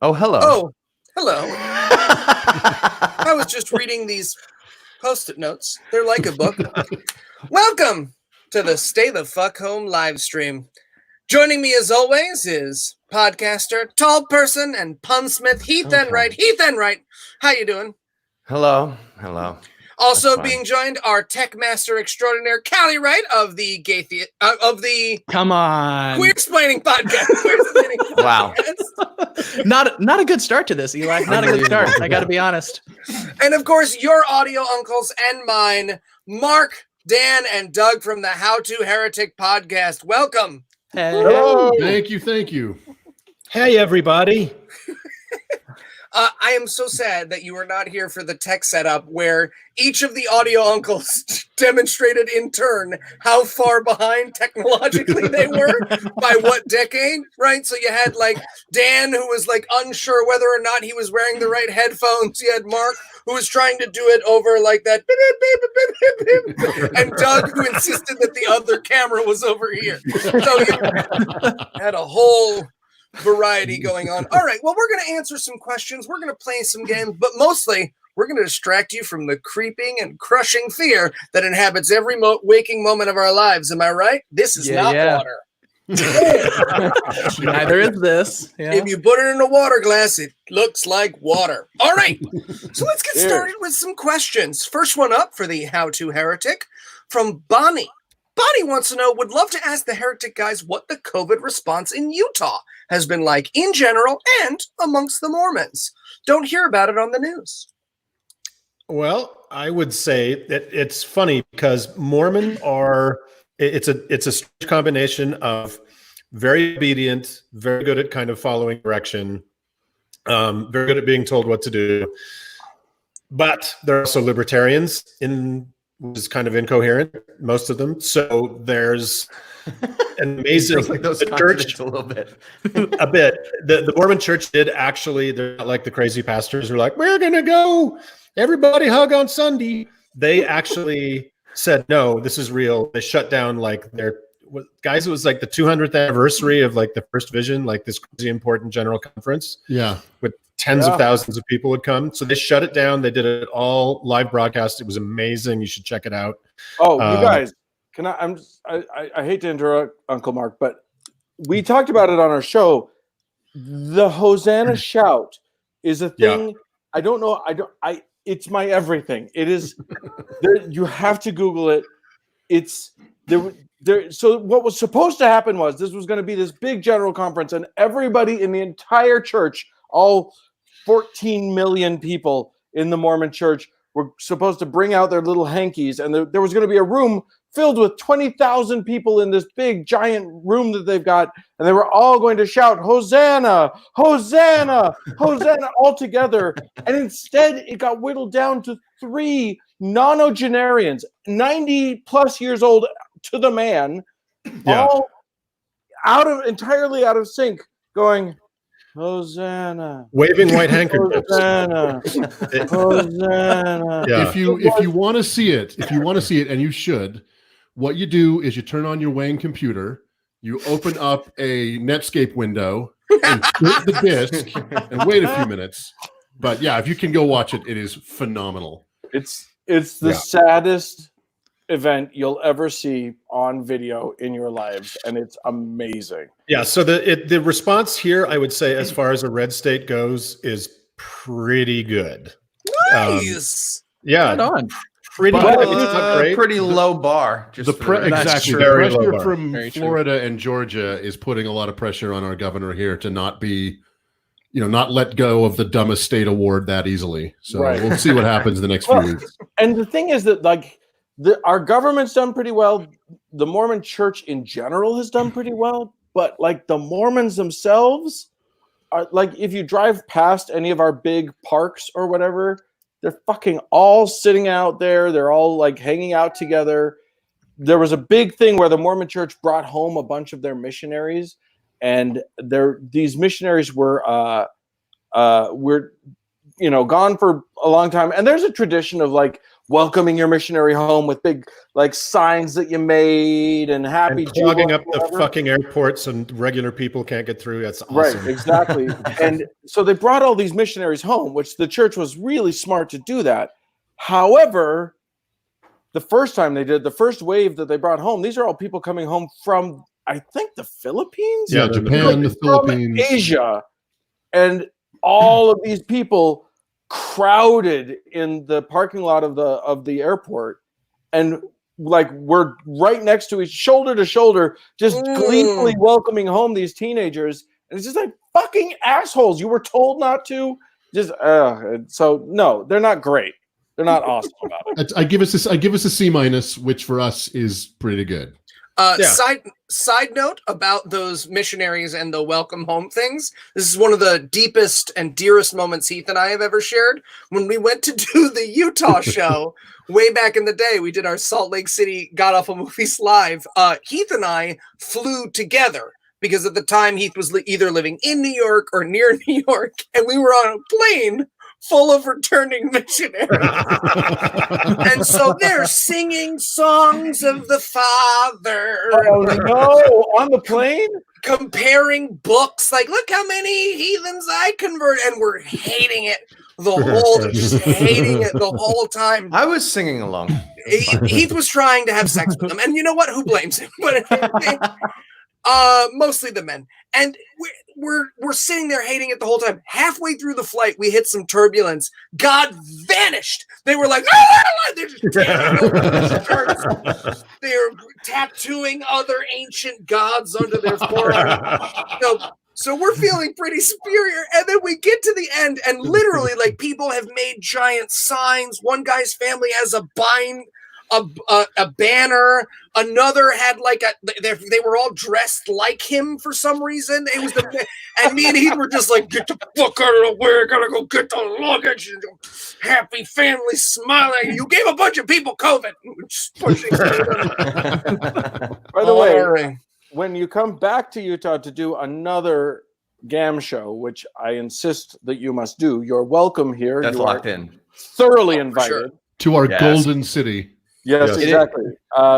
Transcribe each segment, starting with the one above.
Oh, hello. Oh, hello. I was just reading these Post-it notes. They're like a book. Welcome to the Stay the Fuck Home live stream. Joining me as always is podcaster, tall person, and punsmith Heath Enright. Heath Enright, how you doing? Hello. Hello. Also being joined, our tech master extraordinaire, Callie Wright of the Come on, Queer Explaining podcast. Wow. not a good start to this, Eli. Not a good start. I got to be honest. And of course, your audio uncles and mine, Mark, Dan, and Doug from the How to Heretic podcast. Welcome. Hey. Hello. Thank you. Hey, everybody. I am so sad that you were not here for the tech setup where each of the audio uncles demonstrated in turn how far behind technologically they were by what decade, right? So you had like Dan, who was like unsure whether or not he was wearing the right headphones. You had Mark, who was trying to do it over like that, and Doug, who insisted that the other camera was over here. So you had a whole variety going on. All right, well, we're going to answer some questions. We're going to play some games, but mostly we're going to distract you from the creeping and crushing fear that inhabits every waking moment of our lives. Am I right? This is not water. Neither is this. Yeah. If you put it in a water glass, it looks like water. All right, so let's get started with some questions. First one up for the How to Heretic from Bonnie. Bonnie wants to know, would love to ask the Heretic guys what the COVID response in Utah has been like in general and amongst the Mormons. Don't hear about it on the news. Well, I would say that it's funny because Mormon it's a strange combination of very obedient, very good at kind of following direction, very good at being told what to do. But they're also libertarians which is kind of incoherent, most of them. So there's an amazing like those church a little bit. a bit. The Mormon church did actually, they're not like the crazy pastors who are like, we're gonna go, everybody hug on Sunday. They actually said, no, this is real. They shut down like it was like the 200th anniversary of like the first vision, like this crazy important general conference. Yeah. With tens of thousands of people would come. So they shut it down. They did it all live broadcast. It was amazing. You should check it out. Oh, you guys, can I hate to interrupt Uncle Mark, but we talked about it on our show. The Hosanna shout is a thing. I don't know. It's my everything. It is there. You have to Google it. It's there. So what was supposed to happen was this was going to be this big general conference, and everybody in the entire church, all 14 million people in the Mormon church, were supposed to bring out their little hankies, and there was going to be a room filled with 20,000 people in this big giant room that they've got, and they were all going to shout, Hosanna, Hosanna, Hosanna, all together. And instead, it got whittled down to 3 nonagenarians, 90 plus years old to the man, all entirely out of sync, going, Hosanna, waving white handkerchiefs. Hosanna, Hosanna. Yeah. If you want to see it, and you should, what you do is you turn on your Wayne computer, you open up a Netscape window, and flip the disc, and wait a few minutes. But yeah, if you can go watch it, it is phenomenal. It's the saddest event you'll ever see on video in your lives, and it's amazing. Yeah, so the response here, I would say, as far as a red state goes, is pretty good. Nice. Yeah, Right on. pretty But, good. It's not great. Pretty low bar. Just Exactly. The Very low pressure bar. from Very true. Florida and Georgia is putting a lot of pressure on our governor here to not be, not let go of the dumbest state award that easily. So Right. we'll see what happens in the next few weeks. And the thing is that, like, our government's done pretty well. The Mormon church in general has done pretty well. But, like, the Mormons themselves are, like, if you drive past any of our big parks or whatever, they're fucking all sitting out there. They're all, like, hanging out together. There was a big thing where the Mormon church brought home a bunch of their missionaries, and these missionaries were gone for a long time. And there's a tradition of, like, welcoming your missionary home with big like signs that you made and happy And clogging Jew up the fucking airports and regular people can't get through. That's awesome. Right, exactly. And so they brought all these missionaries home, which the church was really smart to do that. However, the first time they did, the first wave that they brought home, these are all people coming home from, I think, the Philippines? Yeah, Japan, the Philippines. Asia. And all of these people crowded in the parking lot of the airport, and like we're right next to each, shoulder to shoulder, just gleefully welcoming home these teenagers. And it's just like, fucking assholes, you were told not to. Just so no, they're not great. They're not awesome about it. I give us a C-, which for us is pretty good. Side note about those missionaries and the welcome home things. This is one of the deepest and dearest moments Heath and I have ever shared. When we went to do the Utah show way back in the day, we did our Salt Lake City God Awful Movies live. Heath and I flew together because at the time Heath was either living in New York or near New York, and we were on a plane full of returning missionaries. And so they're singing songs of the Father. Oh no, on the plane? Comparing books, like, look how many heathens I converted, and we're hating it just hating it the whole time. I was singing along. Heath was trying to have sex with them, and you know what? Who blames him? But mostly the men. And we're sitting there hating it the whole time. Halfway through the flight, we hit some turbulence. God vanished. They were like, they're just they're tattooing other ancient gods under their forearm. So we're feeling pretty superior. And then we get to the end, and literally, like, people have made giant signs. One guy's family has a banner. Another had like they were all dressed like him for some reason. It was and me and Heath were just like, get the fuck out of the way, I gotta go get the luggage. Happy family smiling. You gave a bunch of people COVID. Just pushing. By the way, when you come back to Utah to do another GAM show, which I insist that you must do, you're welcome here. That's locked in. Thoroughly invited. Sure. To our golden city. Yes, exactly.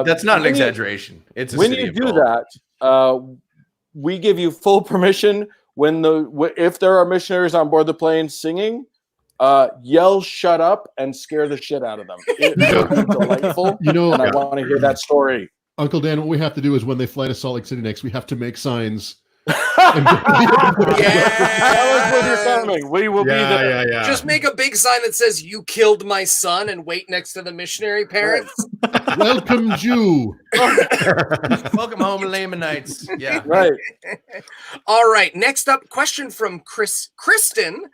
That's not an exaggeration. It's a when city you of do gold. that, we give you full permission. If there are missionaries on board the plane singing, yell "shut up" and scare the shit out of them. It is delightful, and I want to hear that story. Uncle Dan, what we have to do is when they fly to Salt Lake City next, we have to make signs. Tell us when you're coming. We will be there. Yeah. Just make a big sign that says "You killed my son" and wait next to the missionary parents. Welcome, Jew. Welcome home, Lamanites. Yeah. Right. All right. Next up, question from Kristen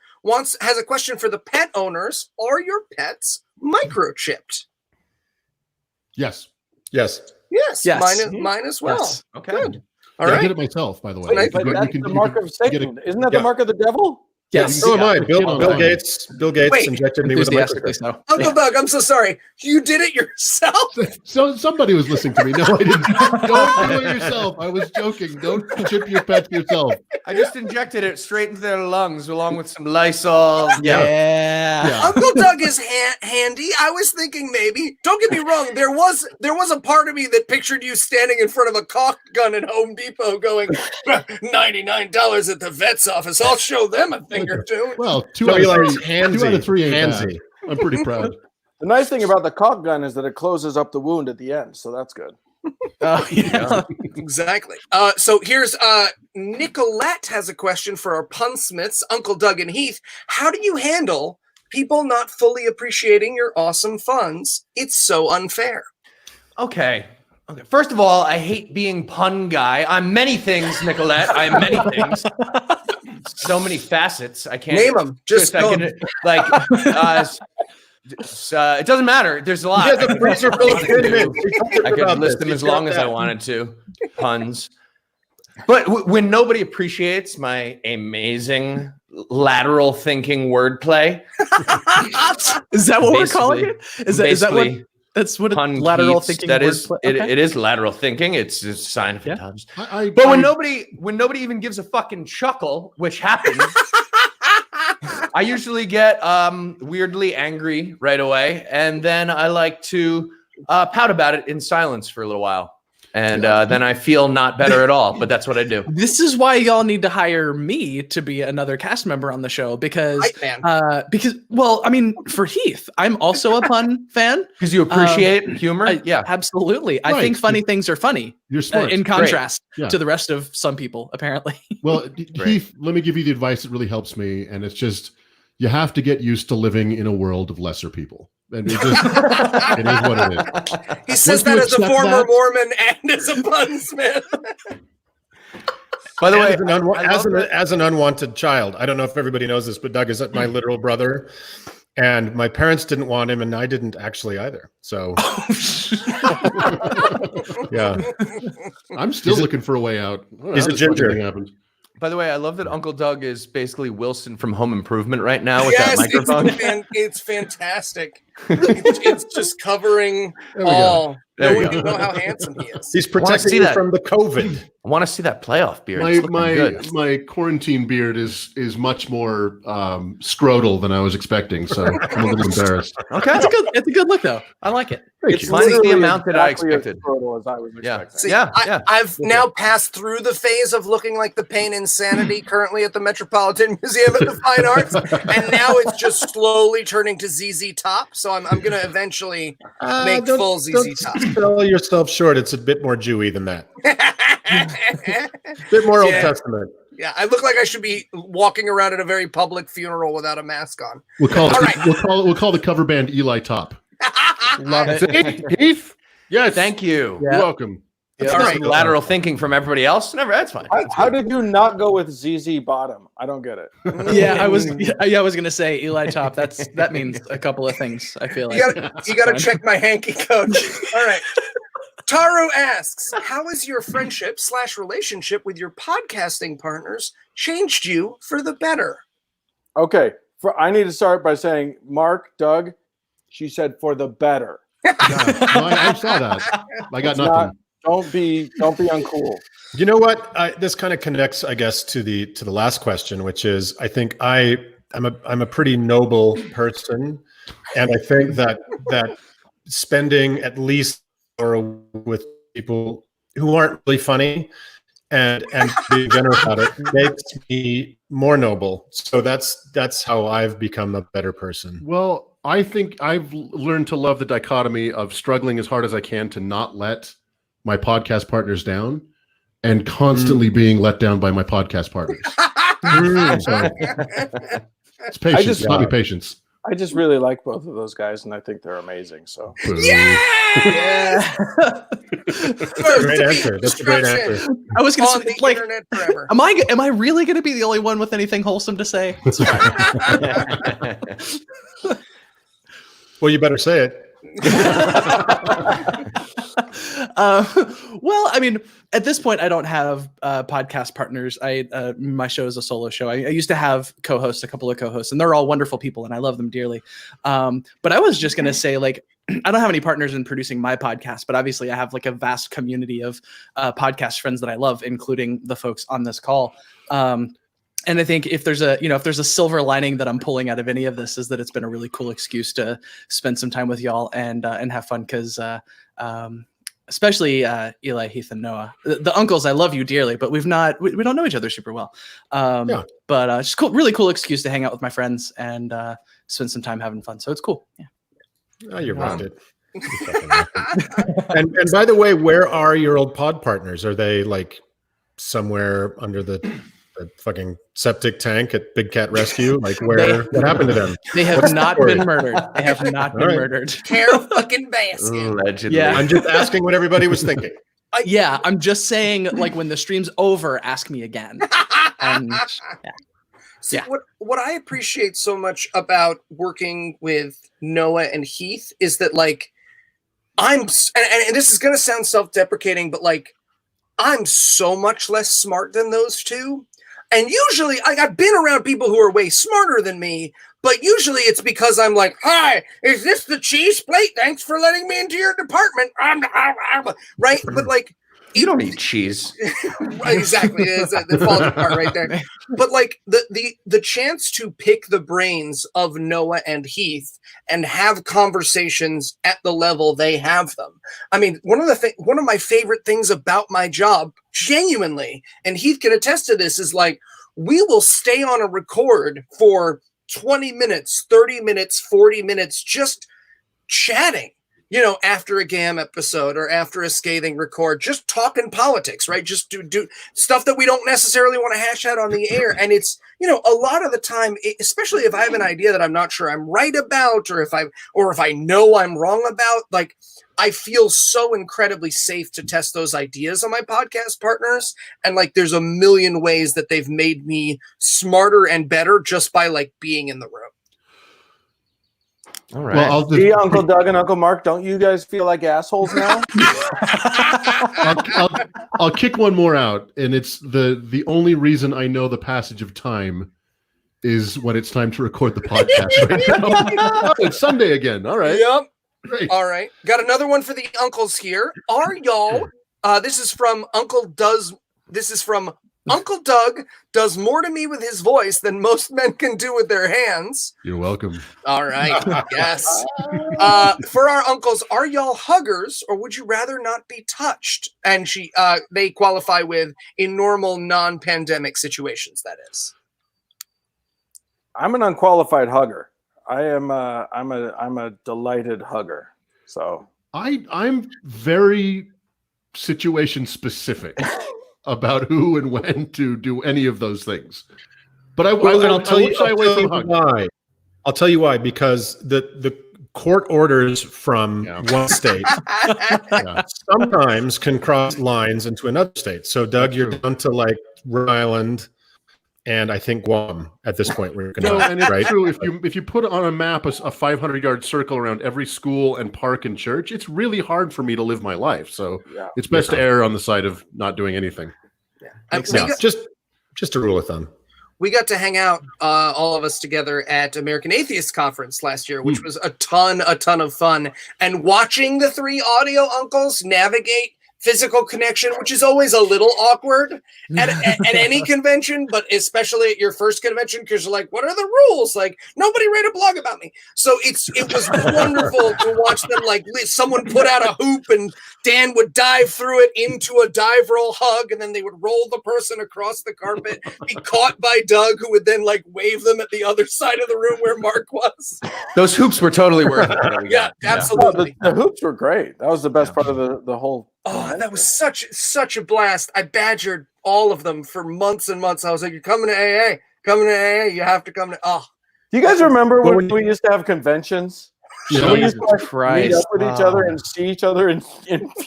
has a question for the pet owners. Are your pets microchipped? Yes. Yes. Mine as well. Yes. Okay. Good. All I right. did it myself, by the way. But that's the mark of Satan. Isn't that the mark of the devil? Yes. So am I. Bill Gates Wait. injected me with a Enthusiastically microchip. so. Uncle Doug, I'm so sorry. You did it yourself? So somebody was listening to me. No, I didn't. Don't do it yourself. I was joking. Don't chip your pets yourself. I just injected it straight into their lungs along with some Lysol. Yeah. Uncle Doug is handy. I was thinking maybe. Don't get me wrong. There was a part of me that pictured you standing in front of a caulk gun at Home Depot going, $99 at the vet's office. I'll show them a thing or two. Well, two So out you like of three ain't bad. handsy. I'm pretty proud. The nice thing about the caulk gun is that it closes up the wound at the end, so that's good. Yeah. Exactly. So here's Nicolette has a question for our punsmiths, Uncle Doug and Heath. How do you handle people not fully appreciating your awesome funds? It's so unfair. Okay. First of all, I hate being pun guy. I'm many things, Nicolette. I'm many things. So many facets. I can't Name them. Just I can, like. It doesn't matter. There's a lot. He has a freezer full of Thin Mints. I could list them as long as I wanted to. Puns. But when nobody appreciates my amazing lateral thinking wordplay, Is that what we're calling it? Is that what? basically, That's what pun lateral Keats, thinking. that is wordplay- it, okay. it is lateral thinking. It's a sign of intelligence. I- But when nobody even gives a fucking chuckle, which happens, I usually get weirdly angry right away, and then I like to pout about it in silence for a little while. And then I feel not better at all, but that's what I do. This is why y'all need to hire me to be another cast member on the show because, well, I mean, for Heath, I'm also a pun fan. Because you appreciate humor? Yeah. Absolutely. I think funny things are funny. You're smart. In contrast to the rest of some people, apparently. Well, Heath, let me give you the advice that really helps me. And it's just, you have to get used to living in a world of lesser people. And it is what it is. He says that as a former Mormon and as a punsmith. By the way, as an unwanted child, I don't know if everybody knows this, but Doug is my literal brother, and my parents didn't want him, and I didn't actually either. So, yeah, I'm still looking for a way out. He's a ginger. Happened. By the way, I love that Uncle Doug is basically Wilson from Home Improvement right now with that microphone. It's fantastic. It's just covering all. No one can know how handsome he is. He's protecting you from the COVID. I want to see that playoff beard. My quarantine beard is much more scrotal than I was expecting, so I'm a little embarrassed. Okay, it's a good look though. I like it. It's the amount that I expected. As I was expecting. See, I've now passed through the phase of looking like the Pain Insanity currently at the Metropolitan Museum of the Fine Arts, and now it's just slowly turning to ZZ Top. So I'm going to eventually make full ZZ Top. Sell yourself short. It's a bit more Jewy than that. Bit more Old Testament. Yeah, I look like I should be walking around at a very public funeral without a mask on. We'll call the cover band Eli Top. Love it. Heath? Yes. Thank you. You're welcome. Yeah, all right. Lateral thinking from everybody else. That's fine. How did you not go with ZZ Bottom? I don't get it. I was gonna say Eli Top. That means a couple of things. I feel like you gotta check my hanky code. All right. Taro asks, how has your friendship/relationship with your podcasting partners changed you for the better? Okay. I need to start by saying, Mark, Doug, she said for the better. I saw that. I got nothing. Don't be uncool. You know what? This kind of connects, I guess, to the last question, which is, I think I'm a pretty noble person, and I think that spending at least an hour with people who aren't really funny and being generous about it makes me more noble. So that's how I've become a better person. Well, I think I've learned to love the dichotomy of struggling as hard as I can to not let my podcast partners down and constantly being let down by my podcast partners. So, it's patience. Not be patience. I just really like both of those guys, and I think they're amazing. So yeah. That's a great answer. That's a great answer. I was going to say, like, internet forever. am I really going to be the only one with anything wholesome to say? It's fine. Well, you better say it. Well, I mean, at this point, I don't have podcast partners. My show is a solo show. I used to have co-hosts, a couple of co-hosts, and they're all wonderful people, and I love them dearly. But I was just gonna say, like, I don't have any partners in producing my podcast, but obviously, I have like a vast community of podcast friends that I love, including the folks on this call. And I think if there's a silver lining that I'm pulling out of any of this, is that it's been a really cool excuse to spend some time with y'all and have fun. Because especially Eli, Heath, and Noah, the uncles, I love you dearly, but we don't know each other super well. But just cool, really cool excuse to hang out with my friends and spend some time having fun. So it's cool. Yeah. Oh, you're rounded. And by the way, where are your old pod partners? Are they like somewhere under the fucking septic tank at Big Cat Rescue? Like, what happened to them? They have not been murdered. They have not been murdered. Carol fucking Baskin. Allegedly. Yeah. I'm just asking what everybody was thinking. Yeah, I'm just saying, like, when the stream's over, ask me again. And See, what I appreciate so much about working with Noah and Heath is that, like, and this is going to sound self-deprecating, but, like, I'm so much less smart than those two. And usually, I've been around people who are way smarter than me, but usually it's because I'm like, hi, is this the cheese plate? Thanks for letting me into your department. Right? But, like, You don't eat cheese. Right, exactly. It falls apart right there. But like the chance to pick the brains of Noah and Heath and have conversations at the level they have them. I mean, one of my favorite things about my job, genuinely, and Heath can attest to this, is like we will stay on a record for 20 minutes, 30 minutes, 40 minutes, just chatting. You know, after a GAM episode or after a Scathing record, just talking politics, right? Just do stuff that we don't necessarily want to hash out on the air. And it's, you know, a lot of the time, especially if I have an idea that I'm not sure I'm right about, or if I know I'm wrong about, like, I feel so incredibly safe to test those ideas on my podcast partners. And like, there's a million ways that they've made me smarter and better just by like being in the room. All right. Well, See, Uncle Doug and Uncle Mark, don't you guys feel like assholes now? I'll kick one more out, and it's the only reason I know the passage of time is when it's time to record the podcast. Right now. Oh, it's Sunday again. All right. Yep. Great. All right. Got another one for the uncles here. Are y'all? This is from Uncle Doug does more to me with his voice than most men can do with their hands. You're welcome. All right. Yes. For our uncles, are y'all huggers or would you rather not be touched? And they qualify with in normal non-pandemic situations, that is. I'm an unqualified hugger. I'm a delighted hugger. So I'm very situation specific about who and when to do any of those things. But I'll tell you why. I'll tell you why, because the court orders from one state sometimes can cross lines into another state. So Doug, you're down to like Rhode Island and I think Guam at this point. We're going and it's true. If you put on a map a 500-yard circle around every school and park and church, it's really hard for me to live my life. So it's best to err on the side of not doing anything. Just a rule of thumb. We got to hang out, all of us together at American Atheist Conference last year, which was a ton of fun. And watching the three audio uncles navigate physical connection, which is always a little awkward at any convention, but especially at your first convention, because you're like, what are the rules? Like, nobody write a blog about me. So it was wonderful to watch them, like, someone put out a hoop and Dan would dive through it into a dive roll hug, and then they would roll the person across the carpet, be caught by Doug, who would then like wave them at the other side of the room where Mark was. Those hoops were totally worth it. Yeah, absolutely. The hoops were great. That was the best part of the whole. Oh, that was such a blast. I badgered all of them for months and months. I was like, you're coming to AA. Coming to AA. You have to come to... Oh. Do you guys remember when we used to have conventions? Yeah. We used to meet up with each other and see each other in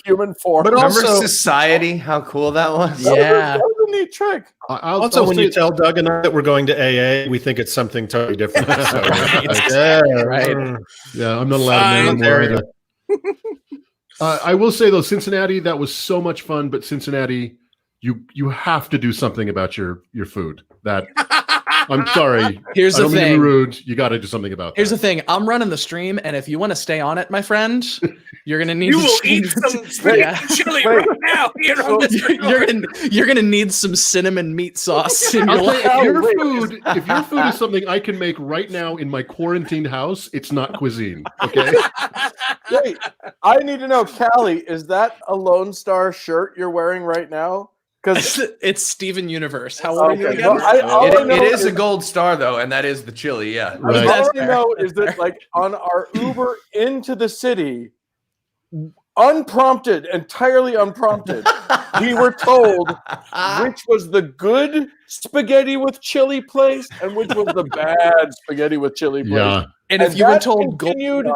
human form. But remember Society? How cool that was? That was a neat trick. Also, when you tell Doug and I that we're going to AA, we think it's something totally different. So, yeah, I'm not allowed to anymore. I will say though, Cincinnati, that was so much fun. But Cincinnati, you have to do something about your food. That I'm sorry. Here's the thing. Be rude. You got to do something about that. Here's the thing. I'm running the stream, and if you want to stay on it, my friend, you're gonna need. You will eat some chili right now. You're gonna need some cinnamon meat sauce in your life. If your food is something I can make right now in my quarantined house, it's not cuisine. Okay. Wait, I need to know, Callie, is that a Lone Star shirt you're wearing right now? Because it's Steven Universe. How old are you again? Well, it is a gold star though, and that is the chili. Yeah. Right. All I know is that, like, on our Uber into the city, entirely unprompted, we were told which was the good spaghetti with chili place and which was the bad spaghetti with chili place. Yeah. And if you were told continued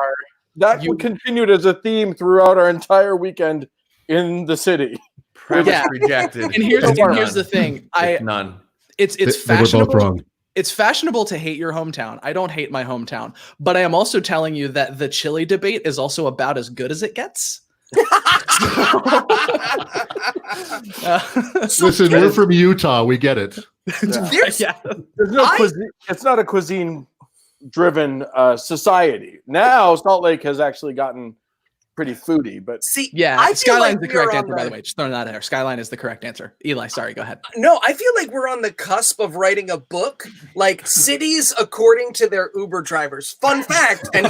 as a theme throughout our entire weekend in the city. Rejected. And here's the thing. None. It's They fashionable. were both wrong. It's fashionable to hate your hometown. I don't hate my hometown, but I am also telling you that the chili debate is also about as good as it gets. Listen, we're from Utah. We get it. There's no cuisine. It's not a cuisine-driven society. Now, Salt Lake has actually gotten pretty foodie, but See, Yeah, I feel Skyline's like the we're correct on answer, by the way. Just throwing that out there. Skyline is the correct answer. Eli, sorry, go ahead. No, I feel like we're on the cusp of writing a book, like cities according to their Uber drivers. Fun fact, and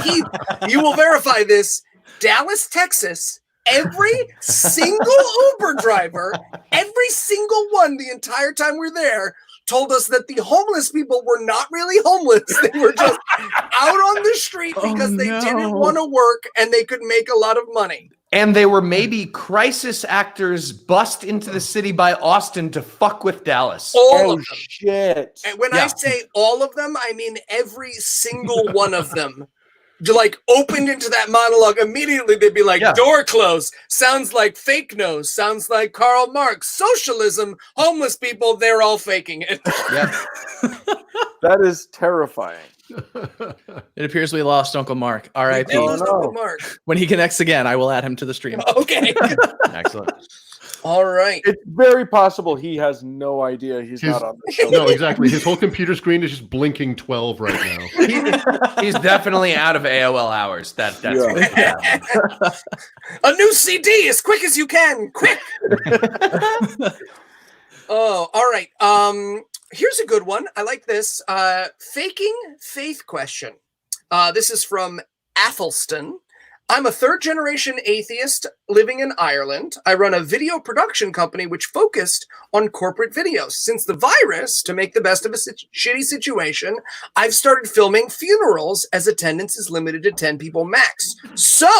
you will verify this, Dallas, Texas, every single Uber driver, every single one the entire time we're there, told us that the homeless people were not really homeless. They were just out on the street because they didn't want to work and they could make a lot of money. And they were maybe crisis actors bust into the city by Austin to fuck with Dallas. All of them. Shit. And when I say all of them, I mean every single one of them. Like opened into that monologue immediately, they'd be like, door closed, sounds like fake news, sounds like Karl Marx, socialism, homeless people, they're all faking it. Yeah. That is terrifying. It appears we lost Uncle Mark. R.I.P. Uncle Mark. When he connects again, I will add him to the stream. Okay. Excellent. All right. It's very possible he has no idea he's not on the show. No, exactly. His whole computer screen is just blinking 12 right now. He's definitely out of AOL hours. That's A new CD as quick as you can. Quick. Oh, all right. Here's a good one. I like this. Faking faith question. This is from Athelston. I'm a third-generation atheist living in Ireland. I run a video production company which focused on corporate videos. Since the virus, to make the best of a shitty situation, I've started filming funerals as attendance is limited to 10 people max. So,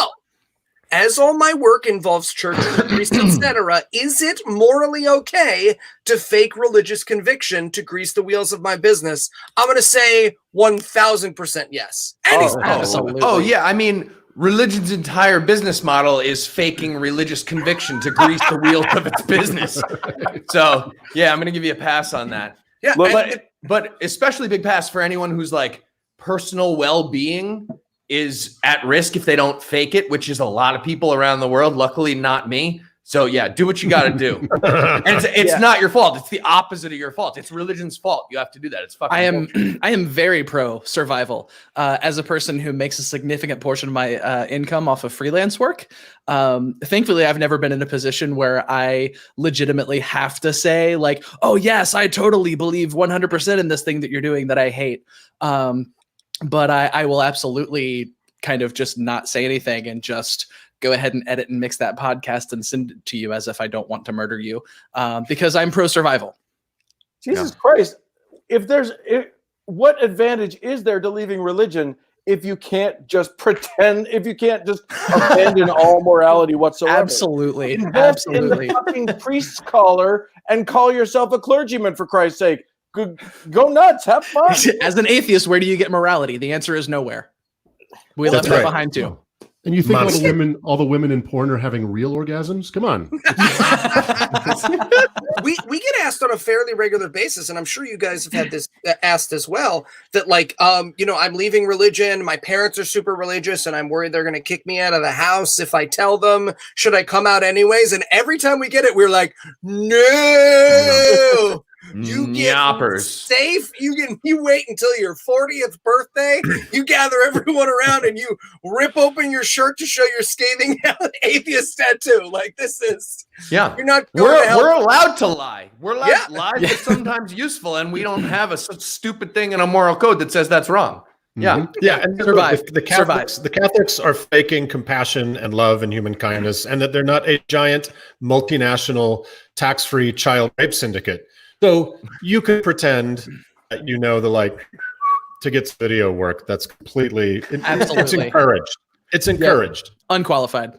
as all my work involves churches, priests, etc., is it morally okay to fake religious conviction to grease the wheels of my business? I'm going to say 1,000% yes. Absolutely. Oh, yeah. I mean, religion's entire business model is faking religious conviction to grease the wheels of its business. So, yeah, I'm going to give you a pass on that. Yeah, but especially big pass for anyone who's like personal well-being is at risk if they don't fake it, which is a lot of people around the world. Luckily, not me. So yeah, do what you got to do. And it's not your fault. It's the opposite of your fault. It's religion's fault. You have to do that. It's fucking I am very pro survival. As a person who makes a significant portion of my income off of freelance work, thankfully I've never been in a position where I legitimately have to say like, oh yes, I totally believe 100% in this thing that you're doing that I hate. But I will absolutely kind of just not say anything and just go ahead and edit and mix that podcast and send it to you as if I don't want to murder you, because I'm pro survival. Jesus Christ. What advantage is there to leaving religion if you can't just pretend, if you can't just abandon all morality whatsoever? Absolutely. Invest in the fucking priest's collar and call yourself a clergyman, for Christ's sake. Go nuts, have fun. As an atheist, where do you get morality? The answer is nowhere. We left that behind too. And you think all the women in porn are having real orgasms? Come on. we get asked on a fairly regular basis, and I'm sure you guys have had this asked as well, that like, I'm leaving religion. My parents are super religious, and I'm worried they're going to kick me out of the house if I tell them. Should I come out anyways? And every time we get it, we're like, no. You get safe. You wait until your 40th birthday. You gather everyone around and you rip open your shirt to show your scathing atheist tattoo. Like this is You're not. We're allowed to lie. We're allowed. Yeah. Lies are sometimes useful, and we don't have a such stupid thing in a moral code that says that's wrong. Yeah, yeah, and the Catholics are faking compassion and love and human kindness, and that they're not a giant multinational tax-free child rape syndicate. So you could pretend that to get video work. That's completely it's encouraged. It's encouraged. Yeah. Unqualified.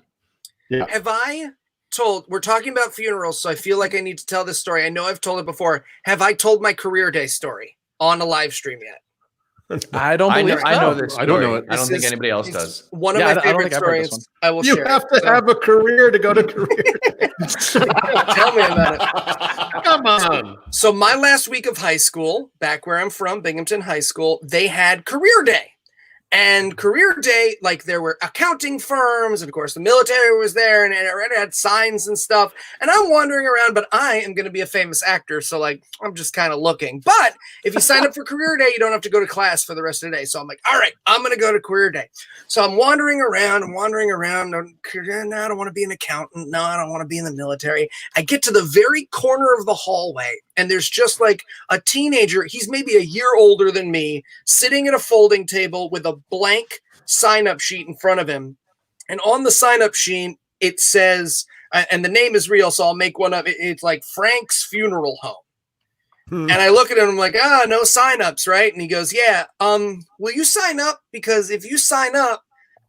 Yeah. Have I told? We're talking about funerals, so I feel like I need to tell this story. I know I've told it before. Have I told my career day story on a live stream yet? I don't believe I know this story. I don't know it. I don't think anybody else does. One of my favorite stories. I will share. You have to have a career to go to career day. Tell me about it. Come on. So my last week of high school, back where I'm from, Binghamton High School, they had career day. And career day, like there were accounting firms, and of course the military was there, and it already had signs and stuff. And I'm wandering around, but I am going to be a famous actor, so like I'm just kind of looking. But if you sign up for career day, you don't have to go to class for the rest of the day. So I'm like, all right, I'm going to go to career day. So I'm wandering around. No, I don't want to be an accountant. No, I don't want to be in the military. I get to the very corner of the hallway, and there's just like a teenager. He's maybe a year older than me, sitting at a folding table with a blank sign-up sheet in front of him. And on the sign-up sheet, it says, and the name is real, so I'll make one up. It's like Frank's Funeral Home. And I look at him, I'm like, no sign-ups, right? And he goes, yeah, will you sign up? Because if you sign up,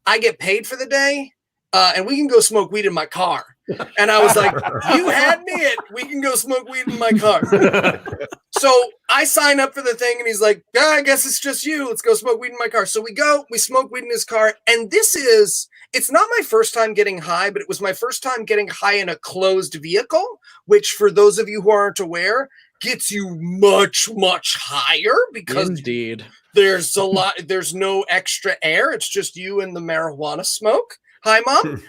I get paid for the day, and we can go smoke weed in my car. And I was like, you had me at we can go smoke weed in my car. So I sign up for the thing, and he's like, I guess it's just you. Let's go smoke weed in my car. So we smoke weed in his car. And it's not my first time getting high, but it was my first time getting high in a closed vehicle, which for those of you who aren't aware, gets you much, much higher because Indeed. there's no extra air. It's just you and the marijuana smoke. Hi, Mom.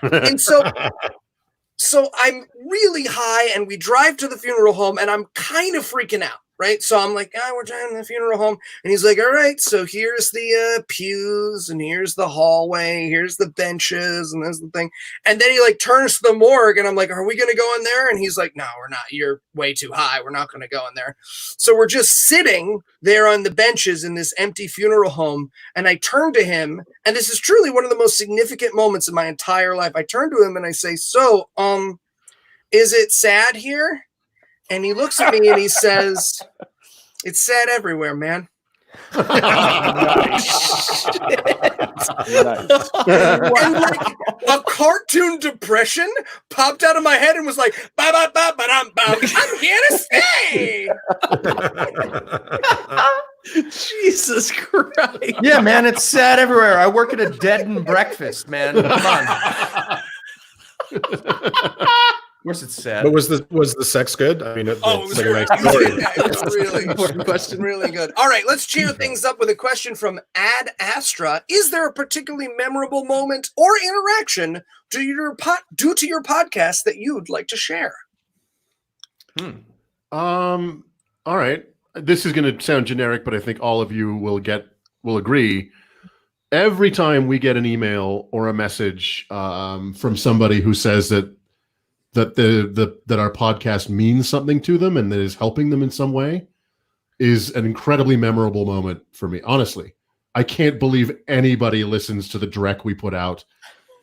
And so I'm really high, and we drive to the funeral home, and I'm kind of freaking out, right? So I'm like, we're driving to the funeral home. And he's like, all right, so here's the pews, and here's the hallway, here's the benches, and there's the thing. And then he like turns to the morgue, and I'm like, are we going to go in there? And he's like, no, we're not. You're way too high. We're not going to go in there. So we're just sitting there on the benches in this empty funeral home. And I turn to him, and this is truly one of the most significant moments in my entire life. I turn to him and I say, so, is it sad here? And he looks at me and he says, it's sad everywhere, man. Nice. And like a cartoon depression popped out of my head and was like, ba ba ba ba dum ba. I'm here to stay. Jesus Christ. Yeah, man, it's sad everywhere. I work at a dead and breakfast, man. Come on. Of course it's sad. But was the sex good? I mean, It was like a nice really, story. it was really Important question. really good. All right, let's cheer things up with a question from Ad Astra. Is there a particularly memorable moment or interaction due to your podcast that you'd like to share? All right. This is going to sound generic, but I think all of you will agree. Every time we get an email or a message from somebody who says that our podcast means something to them and that is helping them in some way, is an incredibly memorable moment for me. Honestly, I can't believe anybody listens to the direct we put out,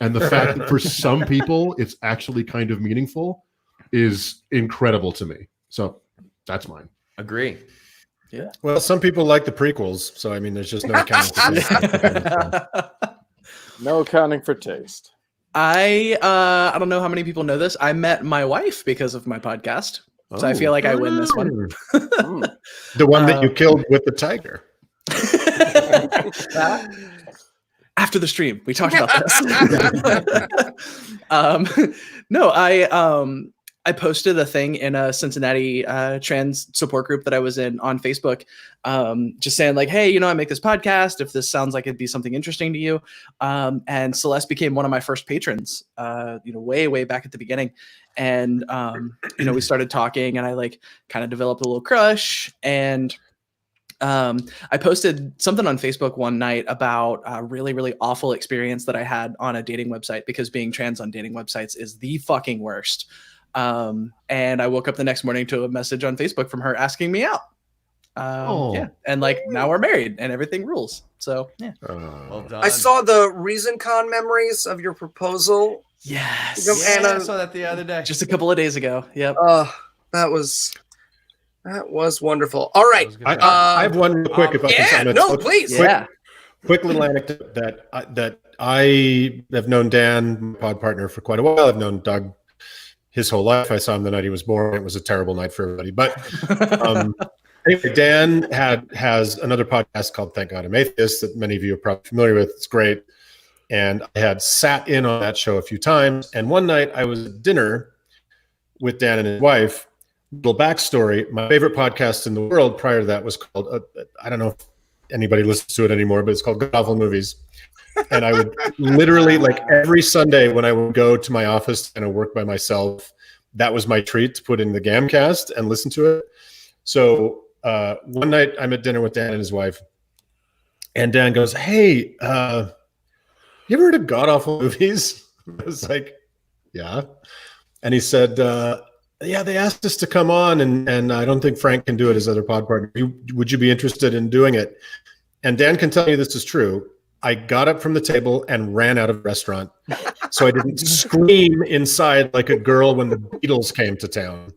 and the fact that for some people it's actually kind of meaningful is incredible to me. So that's mine. Agree. Yeah. Well, some people like the prequels, so I mean, there's just no accounting for taste. No accounting for taste. I don't know how many people know this. I met my wife because of my podcast. So I feel like I win this one. The one that you killed with the tiger. After the stream, we talked about this. No, I posted a thing in a Cincinnati trans support group that I was in on Facebook, just saying like, hey, I make this podcast. If this sounds like it'd be something interesting to you. And Celeste became one of my first patrons, way, way back at the beginning. And, we started talking, and I like kind of developed a little crush. And I posted something on Facebook one night about a really, really awful experience that I had on a dating website, because being trans on dating websites is the fucking worst. And I woke up the next morning to a message on Facebook from her asking me out. Yeah. And like, now we're married and everything rules. So yeah. Well done. I saw the ReasonCon memories of your proposal. Yes. Yeah, I saw that the other day. Just a couple of days ago. Yep. That was wonderful. All right. I have one real quick about this. No, please. Quick little anecdote that I have known Dan, my pod partner, for quite a while. I've known Doug his whole life. I saw him the night he was born. It was a terrible night for everybody. But anyway, Dan has another podcast called Thank God I'm Atheist that many of you are probably familiar with. It's great. And I had sat in on that show a few times. And one night I was at dinner with Dan and his wife. Little backstory. My favorite podcast in the world prior to that was called, I don't know anybody listens to it anymore, but it's called God Awful Movies. And I would literally, like, every Sunday when I would go to my office and I work by myself, that was my treat, to put in the Gamcast and listen to it. So one night I'm at dinner with Dan and his wife, and Dan goes, "Hey, you ever heard of God Awful Movies?" I was like, "Yeah." And he said, "Yeah, they asked us to come on, and I don't think Frank can do it, his other pod partner. Would you be interested in doing it?" And Dan can tell you this is true. I got up from the table and ran out of the restaurant, so I didn't scream inside like a girl when the Beatles came to town.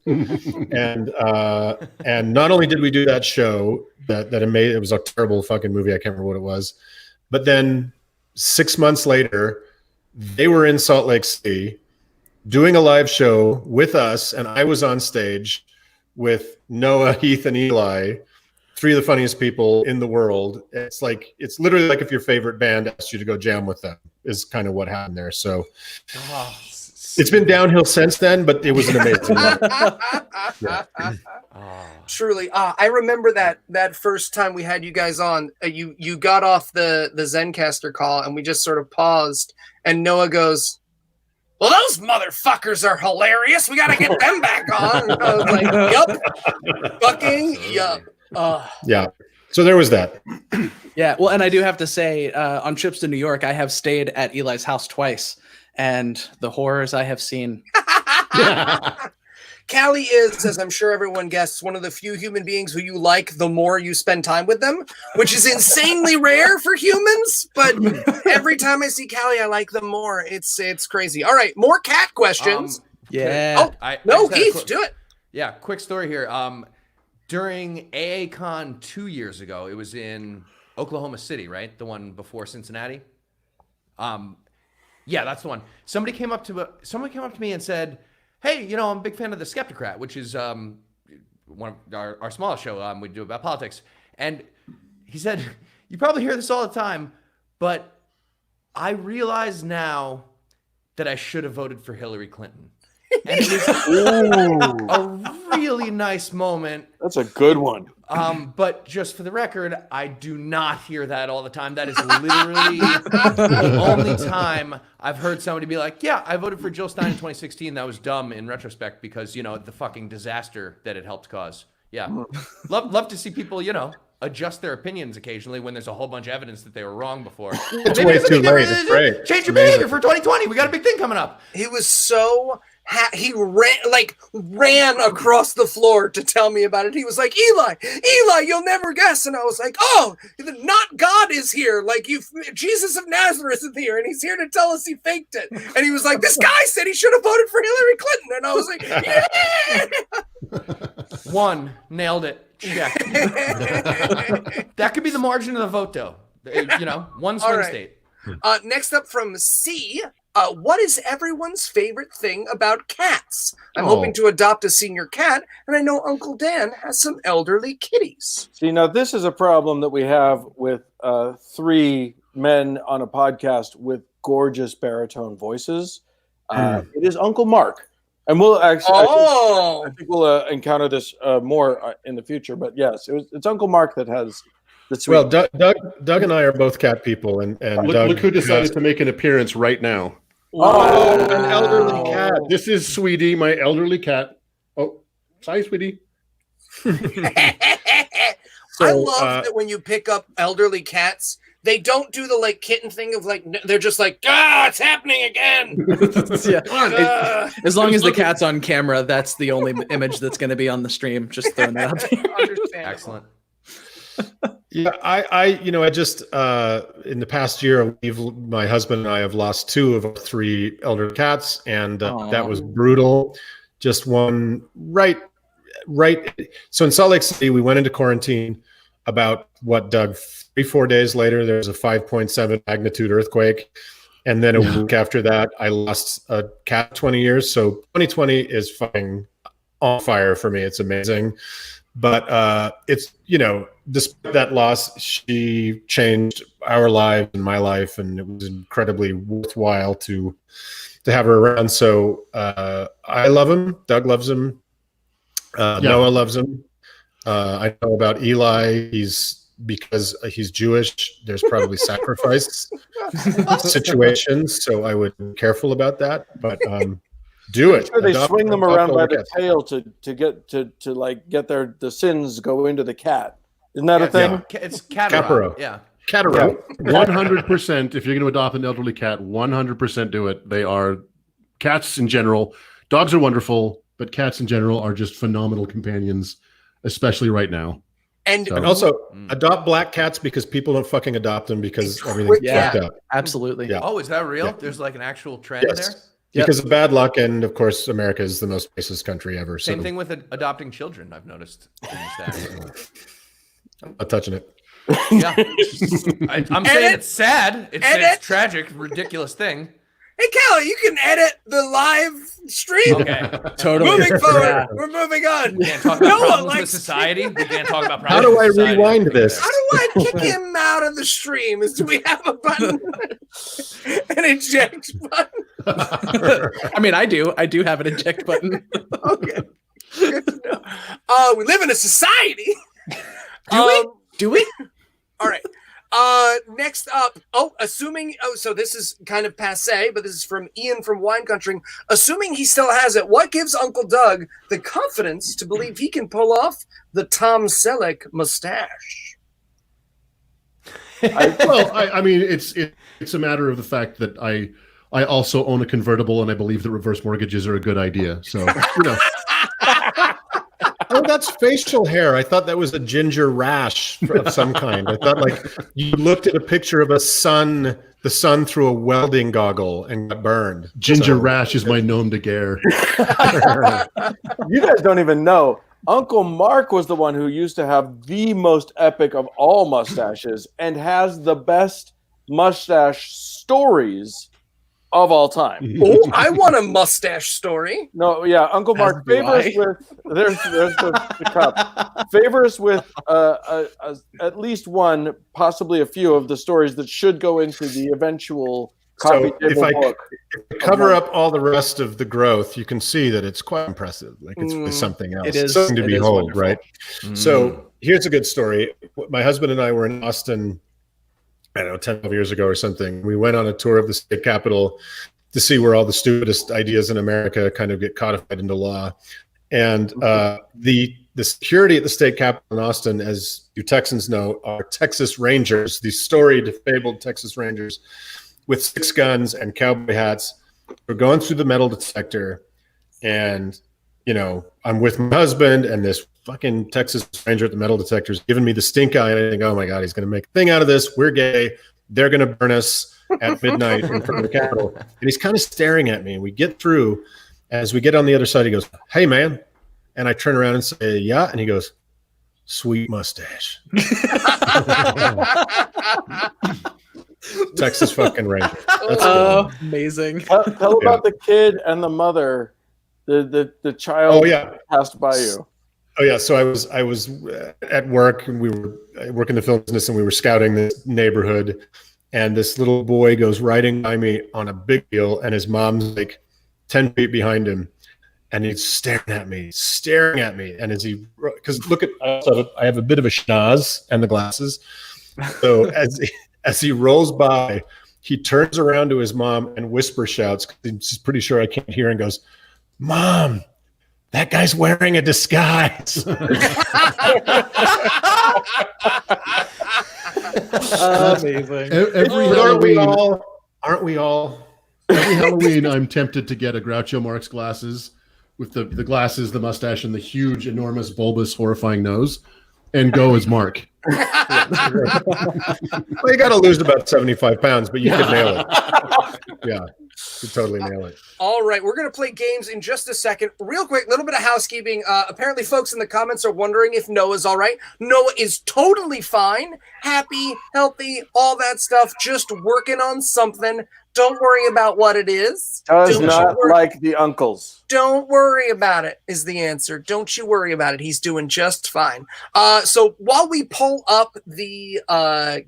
And not only did we do that show it was a terrible fucking movie, I can't remember what it was, but then 6 months later, they were in Salt Lake City doing a live show with us, and I was on stage with Noah, Heath, and Eli, three of the funniest people in the world. It's literally like if your favorite band asked you to go jam with them, is kind of what happened there. So it's been downhill since then, but it was an amazing moment. Truly. I remember that first time we had you guys on, you got off the Zencaster call and we just sort of paused, and Noah goes, "Well, those motherfuckers are hilarious. We got to get them back on." I was like, "Yup. Fucking yup." Yeah. So there was that. Yeah. Well, and I do have to say, on trips to New York, I have stayed at Eli's house twice, and the horrors I have seen. Callie is, as I'm sure everyone guessed, one of the few human beings who you like the more you spend time with them, which is insanely rare for humans. But every time I see Callie, I like them more. It's crazy. All right, more cat questions. Yeah. Heath, do it. Yeah, quick story here. During AACon 2 years ago, it was in Oklahoma City, right? The one before Cincinnati. Yeah, that's the one. Somebody came up to me and said, "Hey, I'm a big fan of the Skepticrat," which is one of our smallest show we do about politics. And he said, "You probably hear this all the time, but I realize now that I should have voted for Hillary Clinton." And it was a really nice moment. That's a good one. But just for the record, I do not hear that all the time. That is literally the only time I've heard somebody be like, "Yeah, I voted for Jill Stein in 2016. That was dumb in retrospect because, the fucking disaster that it helped cause." Yeah. Love to see people, adjust their opinions occasionally when there's a whole bunch of evidence that they were wrong before. It's way too late. It's great. Change your behavior for 2020. We got a big thing coming up. He was so he ran across the floor to tell me about it. He was like, Eli, you'll never guess. And I was like, "Oh, not God is here. Jesus of Nazareth is here, and he's here to tell us he faked it." And he was like, "This guy said he should have voted for Hillary Clinton." And I was like, "Yeah." One, nailed it. Check. That could be the margin of the vote, though. One swing state. Next up from C. What is everyone's favorite thing about cats? I'm hoping to adopt a senior cat, and I know Uncle Dan has some elderly kitties. See, now this is a problem that we have with three men on a podcast with gorgeous baritone voices. It is Uncle Mark. And we'll actually, I think we'll encounter this more in the future. But yes, it's Uncle Mark that has the sweet. Well, Doug and I are both cat people, and look who decided to make an appearance right now. Oh, an elderly cat. This is Sweetie, my elderly cat. Oh, sorry, Sweetie. I love that when you pick up elderly cats, they don't do the kitten thing of they're just like, it's happening again. Yeah. As long as the cat's on camera, that's the only image that's going to be on the stream. Just throwing that out there. Excellent. Yeah, I just in the past year, my husband and I have lost two of our three elder cats, and that was brutal. Just one right. So in Salt Lake City, we went into quarantine. About Doug, 3-4 days later, there was a 5.7 magnitude earthquake, and then a week after that, I lost a cat. 20 years. So 2020 is fucking on fire for me. It's amazing. But it's, despite that loss, she changed our lives and my life, and it was incredibly worthwhile to have her around. So I love him. Doug loves him. Noah loves him. I know about Eli. He's because he's Jewish, there's probably sacrifice situations. So I would be careful about that. But do it. Sure, they Adopt- swing them adopt around by older the cats. tail to get the sins go into the cat. Isn't that a thing? It's Caparo. Yeah. Cataro. 100%. If you're going to adopt an elderly cat, 100% do it. They are cats in general. Dogs are wonderful, but cats in general are just phenomenal companions, especially right now. And So- And also adopt black cats because people don't fucking adopt them because everything's Yeah. fucked up. Absolutely. Yeah. Oh, is that real? Yeah. There's like an actual trend Yes. there. Yep. Because of bad luck, and of course, America is the most racist country ever. Same So thing with adopting children. I've noticed. In these stats. not touching it. Yeah, I'm saying Edit. it's sad. It's Edit. tragic, ridiculous thing. hey, Callie, you can edit the live stream. Okay, Totally. Moving forward, Yeah. we're moving on. we can't talk about No one problems with likes- society. We can't talk about How problems. do with I society. rewind this? How do I kick him out of the stream? Do we have a button? An eject button? I mean, I do have an eject button. Okay. Good to know. We live in a society. Do we? All right. Next up, so this is kind of passe, but this is from Ian from Wine Country. Assuming he still has it, what gives Uncle Doug the confidence to believe he can pull off the Tom Selleck mustache? I mean, it's a matter of the fact that I also own a convertible, and I believe that reverse mortgages are a good idea. So, you know. Oh, that's facial hair. I thought that was a ginger rash of some kind. I thought like you looked at a picture of the sun through a welding goggle and got burned. Ginger So- rash is my nom de guerre. You guys don't even know. Uncle Mark was the one who used to have the most epic of all mustaches and has the best mustache stories of all time. Oh, I want a mustache story. No, yeah, Uncle Mark do favors I. with there's the cup. Favors with at least one, possibly a few of the stories that should go into the eventual coffee So if table I book. cover up all the rest of the growth, you can see that it's quite impressive. Like it's Mm, something else. it is- something to it is behold, wonderful. right? So here's a good story. My husband and I were in Austin, I don't know, 10, 12 years ago or something. We went on a tour of the state capitol to see where all the stupidest ideas in America kind of get codified into law. And the security at the state capitol in Austin, as you Texans know, are Texas Rangers, these storied, fabled Texas Rangers with 6 guns and cowboy hats. We're going through the metal detector, and you know, I'm with my husband, and this fucking Texas Ranger at the metal detector is giving me the stink eye, and I think, oh my God, he's going to make a thing out of this. We're gay. They're going to burn us at midnight in front of the Capitol. And he's kind of staring at me. We get through. As we get on the other side, he goes, "Hey, man." And I turn around and say, "Yeah." And he goes, "Sweet mustache." Texas fucking Ranger. That's Oh, amazing. Tell about the kid and the mother, the child Oh, yeah. passed by you. Oh yeah, so I was at work, and I work in the film business, and we were scouting this neighborhood, and this little boy goes riding by me on a big wheel, and his mom's like 10 feet behind him, and he's staring at me, and as he, because look at, I have a bit of a schnoz and the glasses, so as he rolls by, he turns around to his mom and whisper shouts, 'cause he's pretty sure I can't hear, and goes, "Mom, that guy's wearing a disguise." Amazing. Every Aren't we Halloween, all? Aren't we all? every Halloween, I'm tempted to get a Groucho Marx glasses with the glasses, the mustache, and the huge, enormous, bulbous, horrifying nose, and go as Mark. Well, you got to lose about 75 pounds, but you could nail it. Yeah, you totally nail it. All right, we're going to play games in just a second. Real quick, little bit of housekeeping. Apparently, folks in the comments are wondering if Noah's all right. Noah is totally fine, happy, healthy, all that stuff, just working on something. Don't worry about what it is. Does Don't not you worry. like the uncles. Don't worry about it is the answer. Don't you worry about it. He's doing just fine. So while we pull up the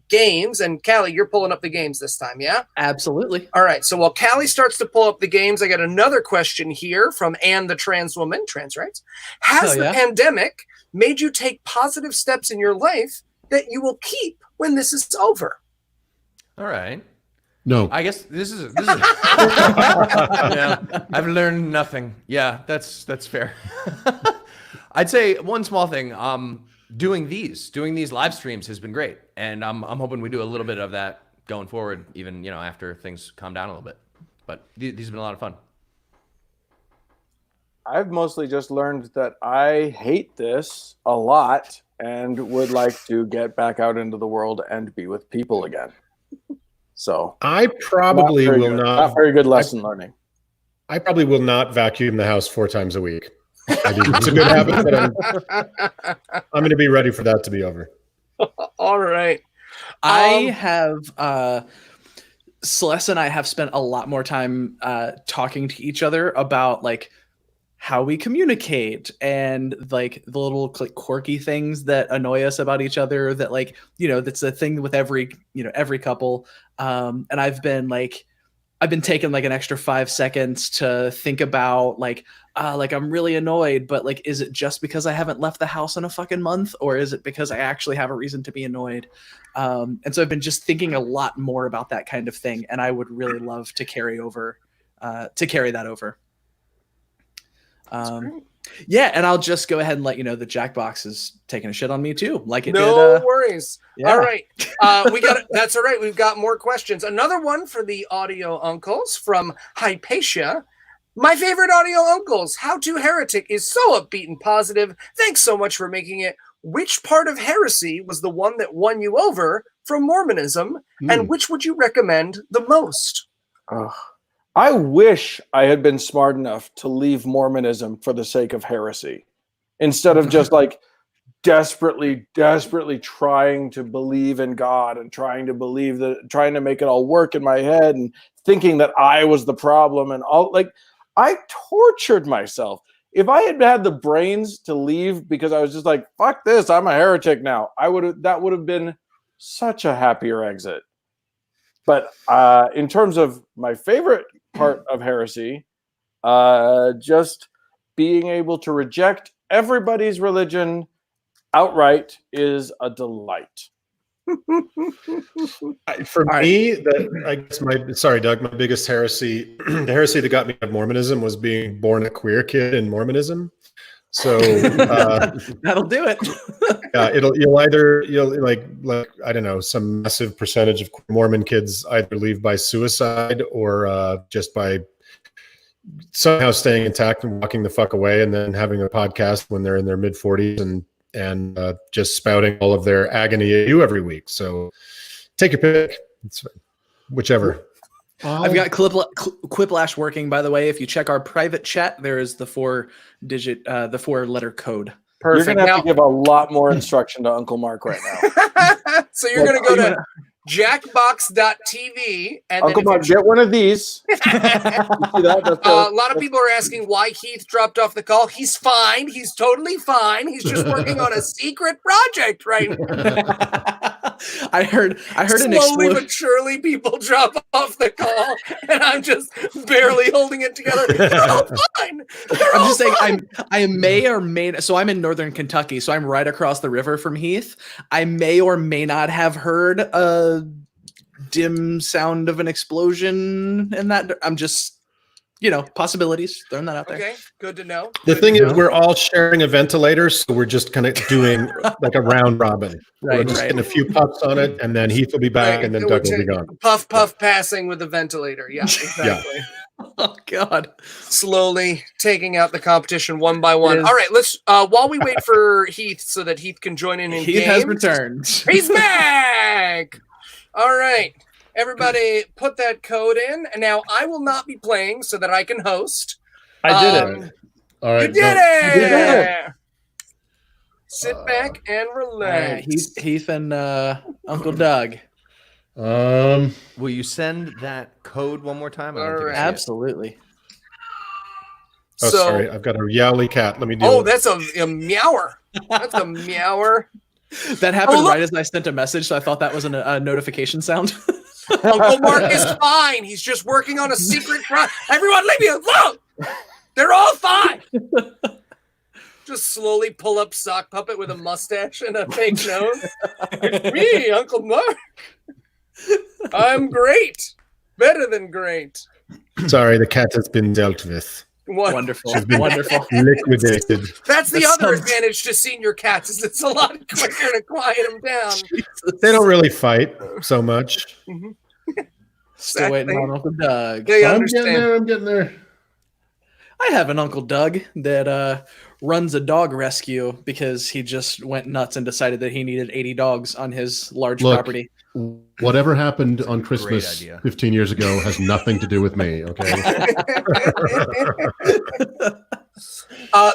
games, and Callie, you're pulling up the games this time, yeah? Absolutely. All right. So while Callie starts to pull up the games, I got another question here from Anne the trans woman, trans rights. Has Hell the yeah. pandemic made you take positive steps in your life that you will keep when this is over? All right. No. I guess this is yeah, I've learned nothing. Yeah, that's fair. I'd say one small thing. Doing these live streams has been great, and I'm hoping we do a little bit of that going forward, even after things calm down a little bit. But these have been a lot of fun. I've mostly just learned that I hate this a lot and would like to get back out into the world and be with people again. So I probably will not very good lesson learning. I probably will not vacuum the house 4 times a week. It's a good habit, but I'm going to be ready for that to be over. All right. I have Celeste and I have spent a lot more time talking to each other about like how we communicate and like the little quirky things that annoy us about each other, that like, that's a thing with every couple. And I've been taking like an extra 5 seconds to think about like I'm really annoyed, but like, is it just because I haven't left the house in a fucking month, or is it because I actually have a reason to be annoyed? And so I've been just thinking a lot more about that kind of thing. And I would really love to carry that over. Yeah, and I'll just go ahead and let you know that Jackbox is taking a shit on me too, like it did. No worries. Yeah. All right, that's all right. We've got more questions. Another one for the audio uncles from Hypatia. My favorite audio uncles. How to Heretic is so upbeat and positive. Thanks so much for making it. Which part of heresy was the one that won you over from Mormonism, and which would you recommend the most? I wish I had been smart enough to leave Mormonism for the sake of heresy, instead of just like desperately trying to believe in God and trying to make it all work in my head and thinking that I was the problem and all. Like, I tortured myself. If I had had the brains to leave because I was just like, fuck this, I'm a heretic now, that would have been such a happier exit. But in terms of my favorite part of heresy, just being able to reject everybody's religion outright is a delight. For me, I guess Doug, my biggest heresy, the heresy that got me out of Mormonism was being born a queer kid in Mormonism. So that'll do it. Yeah, you'll like I don't know, some massive percentage of Mormon kids either leave by suicide or just by somehow staying intact and walking the fuck away, and then having a podcast when they're in their mid 40s and just spouting all of their agony at you every week. So take your pick. It's whichever. I've got Quiplash working, by the way. If you check our private chat, there is the 4-letter code. Perfect. You're going to have to give a lot more instruction to Uncle Mark right now. So you're going to go to jackbox.tv. And Uncle Mark, get one of these. A lot of people are asking why Heath dropped off the call. He's fine. He's totally fine. He's just working on a secret project right now. I heard slowly but surely people drop off the call, and I'm just barely holding it together. They're all fine. I'm just saying, I may or may not. So I'm in northern Kentucky, so I'm right across the river from Heath. I may or may not have heard a dim sound of an explosion in that. I'm just, possibilities. Throwing that out there. Okay, good to know. The thing is, we're all sharing a ventilator, so we're just kind of doing like a round robin. We're just getting a few puffs on it, and then Heath will be back, and then Doug will be gone. Puff passing with the ventilator. Yeah, exactly. Yeah. Oh God! Slowly taking out the competition one by one. All right, let's. While we wait for Heath, so that Heath can join in. Heath has returned. He's back. All right. Everybody put that code in, and now I will not be playing so that I can host. I did it. All right. You did it! Sit back and relax. Heath and Uncle Doug. Will you send that code one more time? Absolutely. Sorry. I've got a yowly cat. Let me do it. Oh, that's a meower. That's a meower. That happened right as I sent a message, so I thought that was a notification sound. Uncle Mark is fine. He's just working on a secret project. Everyone leave me alone. They're all fine. Just slowly pull up sock puppet with a mustache and a fake nose. It's me, Uncle Mark. I'm great. Better than great. Sorry, the cat has been dealt with. Wonderful. Wonderful. Liquidated. That's the other advantage to senior cats is it's a lot quicker to quiet them down. They don't really fight so much. Still waiting on Uncle Doug. They I'm understand. getting there. I'm getting there. I have an Uncle Doug that runs a dog rescue because he just went nuts and decided that he needed 80 dogs on his large Look, property. Whatever happened on Christmas idea. 15 years ago has nothing to do with me. Okay.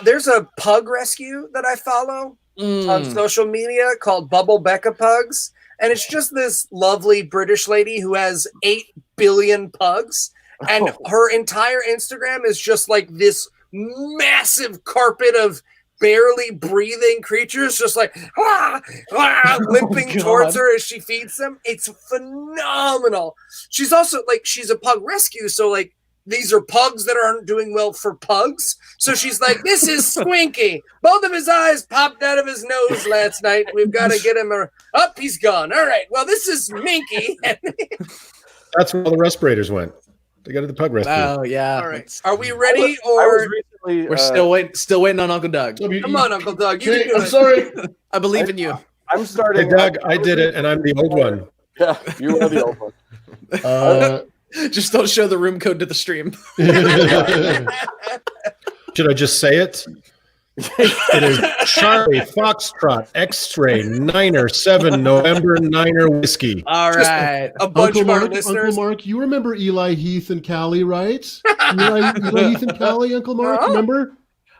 There's a pug rescue that I follow on social media called Bubble Becca Pugs. And it's just this lovely British lady who has 8 billion pugs. And her entire Instagram is just like this massive carpet of barely breathing creatures, just like limping towards her as she feeds them. It's phenomenal. She's also like, she's a pug rescue. So like, these are pugs that aren't doing well for pugs. So she's like, this is Squinky. Both of his eyes popped out of his nose last night. We've got to get him up. He's gone. All right. Well, this is Minky. That's where all the respirators went. They go to the pug rescue. Oh yeah. All right. Are we ready? I was Or recently, We're still waiting on Uncle Doug. come on, Uncle Doug. You Okay, can do I'm it. sorry. I believe in you. I'm Hey, starting. Doug, I did it, and I'm the old one. Yeah, you are the old one. Just don't show the room code to the stream. Should I just say it? It is Charlie Foxtrot X-Ray Niner 7 November Niner Whiskey. All right. A bunch Uncle of our Mark, listeners. Uncle Mark, you remember Eli, Heath, and Callie, right? Eli, Heath, and Callie, Uncle Mark, remember?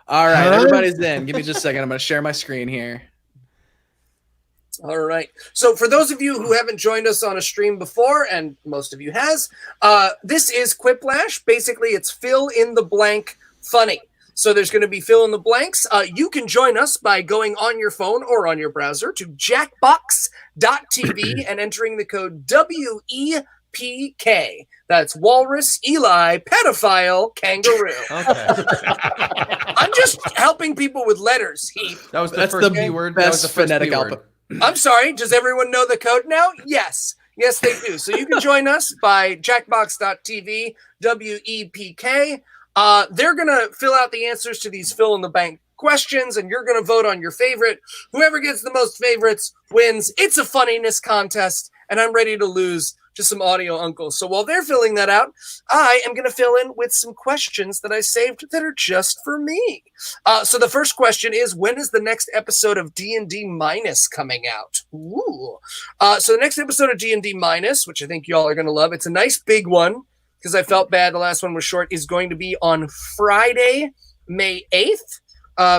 All right. Huh? Everybody's in. Give me just a second. I'm going to share my screen here. All right. So for those of you who haven't joined us on a stream before, and most of you has, this is Quiplash. Basically, it's fill in the blank funny. So there's going to be fill in the blanks. You can join us by going on your phone or on your browser to jackbox.tv and entering the code WEPK. That's Walrus, Eli, Pedophile, Kangaroo. Okay. I'm just helping people with letters, Heath. That was the That's first the B word. That was the best first phonetic B word. alphabet. I'm sorry. Does everyone know the code now? Yes. Yes, they do. So you can join us by jackbox.tv, WEPK. They're going to fill out the answers to these fill in the blank questions, and you're going to vote on your favorite. Whoever gets the most favorites wins. It's a funniness contest, and I'm ready to lose to some audio uncles. So while they're filling that out, I am going to fill in with some questions that I saved that are just for me. So the first question is, when is the next episode of D&D Minus coming out? Ooh. So the next episode of D&D Minus, which I think y'all are going to love, it's a nice big one because I felt bad the last one was short, is going to be on Friday, May 8th.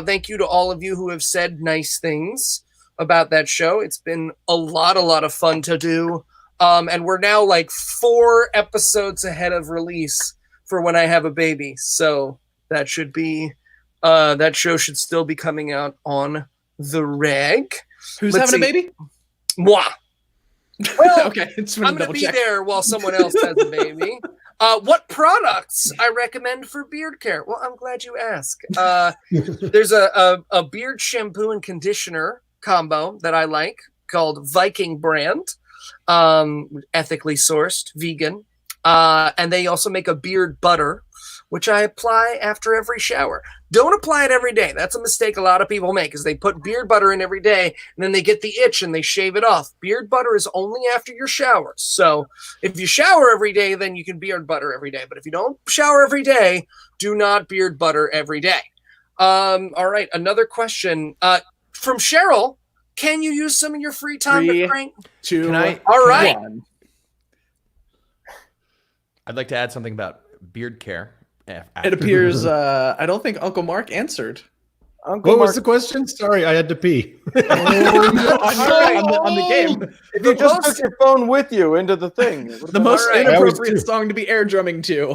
Thank you to all of you who have said nice things about that show. It's been a lot of fun to do. And we're now like 4 episodes ahead of release for When I Have a Baby. So that should be, that show should still be coming out on the reg. Who's Let's having see. a baby? Moi. Well, Okay. Just I'm want to going to double be check. there while someone else has a baby. What products I recommend for beard care? Well, I'm glad you asked. There's a beard shampoo and conditioner combo that I like called Viking brand, ethically sourced, vegan. And they also make a beard butter, which I apply after every shower. Don't apply it every day. That's a mistake a lot of people make, is they put beard butter in every day and then they get the itch and they shave it off. Beard butter is only after your showers. So if you shower every day, then you can beard butter every day. But if you don't shower every day, do not beard butter every day. All right, another question from Cheryl. Can you use some of your free time to crank? 2, All right. 1. I'd like to add something about beard care. It appears I don't think Uncle Mark answered. Uncle What Mark, was the question? Sorry, I had to pee. on the game. if you just took your phone with you into the thing, it would've The been most All right. I always inappropriate do. song to be air drumming to.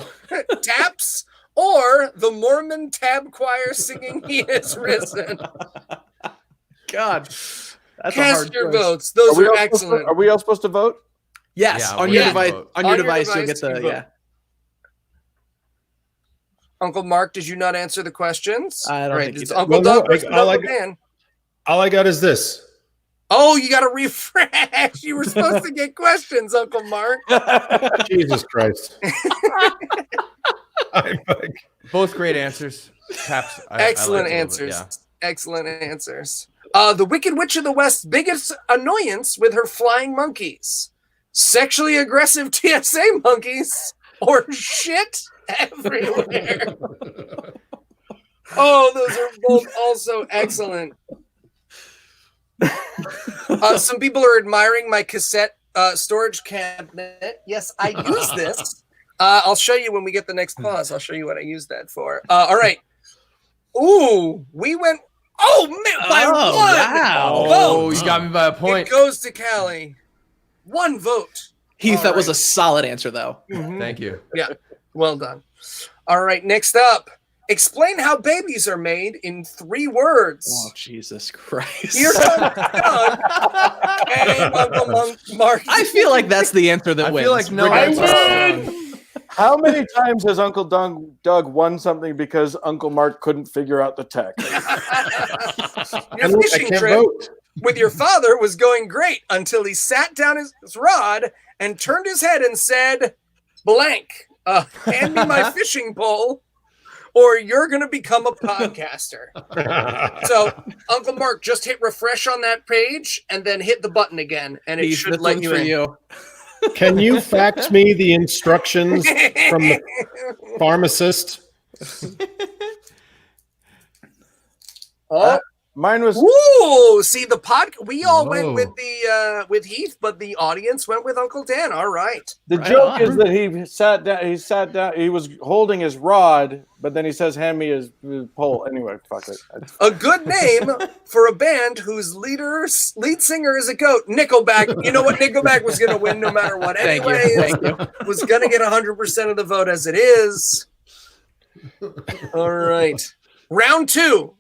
Taps or the Mormon Tab Choir singing He Is Risen? God. That's a Cast hard your choice. votes. Those we are all supposed to- excellent. Are we all supposed to vote? Yes, Yeah, on we your can device. vote. On your On your device, you'll device, get you the vote. yeah. Uncle Mark, did you not answer the questions? I don't think he it's did. Uncle Well, no, Doug versus Uncle Dan. All I got is this. Oh, you got to refresh. You were supposed to get questions, Uncle Mark. Jesus Christ. Both great answers. Perhaps Excellent I liked it a little bit, answers. yeah. Excellent answers. The Wicked Witch of the West's biggest annoyance with her flying monkeys. Sexually aggressive TSA monkeys or shit everywhere. Oh, those are both also excellent. Some people are admiring my cassette storage cabinet. Yes, I use this. I'll show you when we get the next pause. I'll show you what I use that for. All right. Ooh, we went. Oh, man, by one. Wow. Oh, Vote. you got me by a point. It goes to Callie. One vote. Heath, All that was right. a solid answer, though. Thank you. Yeah, well done. All right, next up. Explain how babies are made in 3 words. Oh, Jesus Christ. Here comes Doug and Uncle Mark. I feel like that's the answer that I wins. feel like no Regardless. answer. How many times has Uncle Doug won something because Uncle Mark couldn't figure out the text? Your I fishing can't trip vote. with your father was going great until he sat down his rod and turned his head and said, blank, hand me my fishing pole or you're going to become a podcaster. So, Uncle Mark, just hit refresh on that page and then hit the button again, and it Heath, should this let one's you for in. you. Can you fax me the instructions from the pharmacist? Oh, Mine was ooh! See the we all went Whoa. with the with Heath, but the audience went with Uncle Dan. All right. the Right joke on. is that he sat down. He was holding his rod, but then he says, "Hand me his pole." Anyway, fuck it. A good name for a band whose lead singer is a goat. Nickelback. You know what? Nickelback was going to win no matter what. Thank you. Anyway, Thank you. was going to get 100% of the vote as it is. All right. Round 2.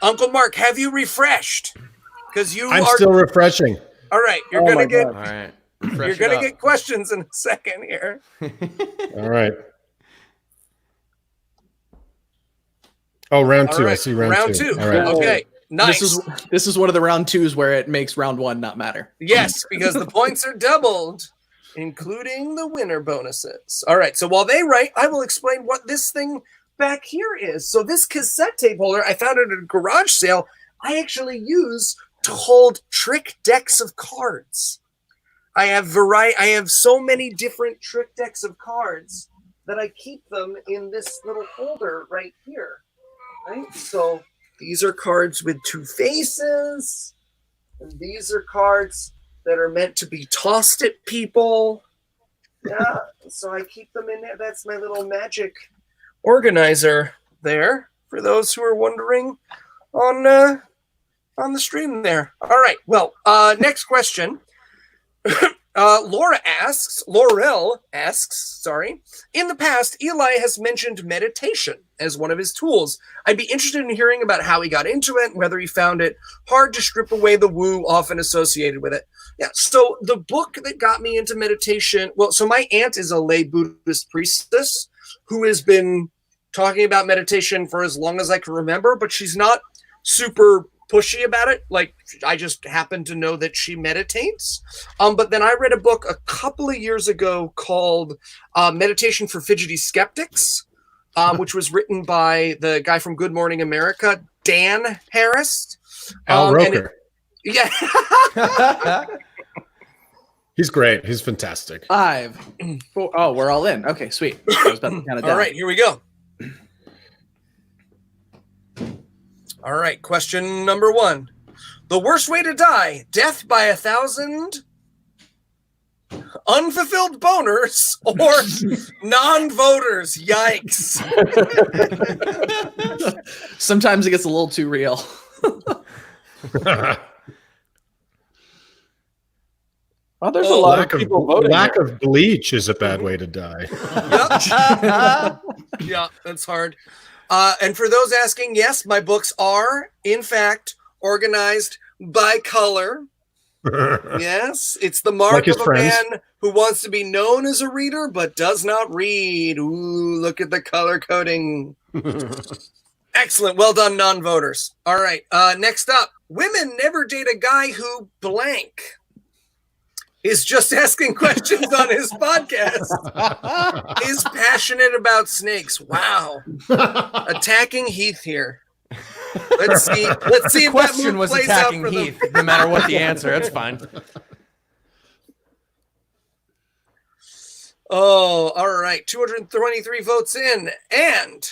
Uncle Mark, have you refreshed? Because you I'm are still refreshing. all right. You're Oh gonna my get All right. you're gonna get questions in a second here. All right. Oh, round All 2. I right. see round 2. All right. Okay. Nice. This is one of the round 2s where it makes round 1 not matter. Yes, because the points are doubled, including the winner bonuses. All right. So while they write, I will explain what this thing back here is. So this cassette tape holder, I found it at a garage sale. I actually use to hold trick decks of cards. I have so many different trick decks of cards that I keep them in this little folder right here. Right? So these are cards with 2 faces, and these are cards that are meant to be tossed at people. Yeah, so I keep them in there. That's my little magic organizer there, for those who are wondering on the stream there. All right, well, next question. Laurel asks, sorry. In the past, Eli has mentioned meditation as one of his tools. I'd be interested in hearing about how he got into it and whether he found it hard to strip away the woo often associated with it. Yeah, so the book that got me into meditation, well, so my aunt is a lay Buddhist priestess who has been talking about meditation for as long as I can remember, but she's not super pushy about it. Like, I just happen to know that she meditates. But then I read a book a couple of years ago called Meditation for Fidgety Skeptics, which was written by the guy from Good Morning America, Dan Harris. Al Roker. Yeah. He's great. He's fantastic. 5, 4. Oh, we're all in. Okay, sweet. I was about to count it down. All right, here we go. All right, question number 1. The worst way to die, death by 1,000 unfulfilled boners or non-voters. Yikes. Sometimes it gets a little too real. Well, there's a lot Lack of of, people voting. lack of bleach is a bad way to die. Yep. Yeah, that's hard. And for those asking, yes, my books are, in fact, organized by color. Yes, it's the mark Like his of a friends. man who wants to be known as a reader but does not read. Ooh, look at the color coding. Excellent. Well done, non-voters. All right. Next up, women never date a guy who blank is just asking questions on his podcast. Is passionate about snakes. Wow. Attacking Heath here. Let's see. Let's see The if question that move was plays out attacking for Heath, them. no matter what the answer. That's fine. Oh, all right. 223 votes in. And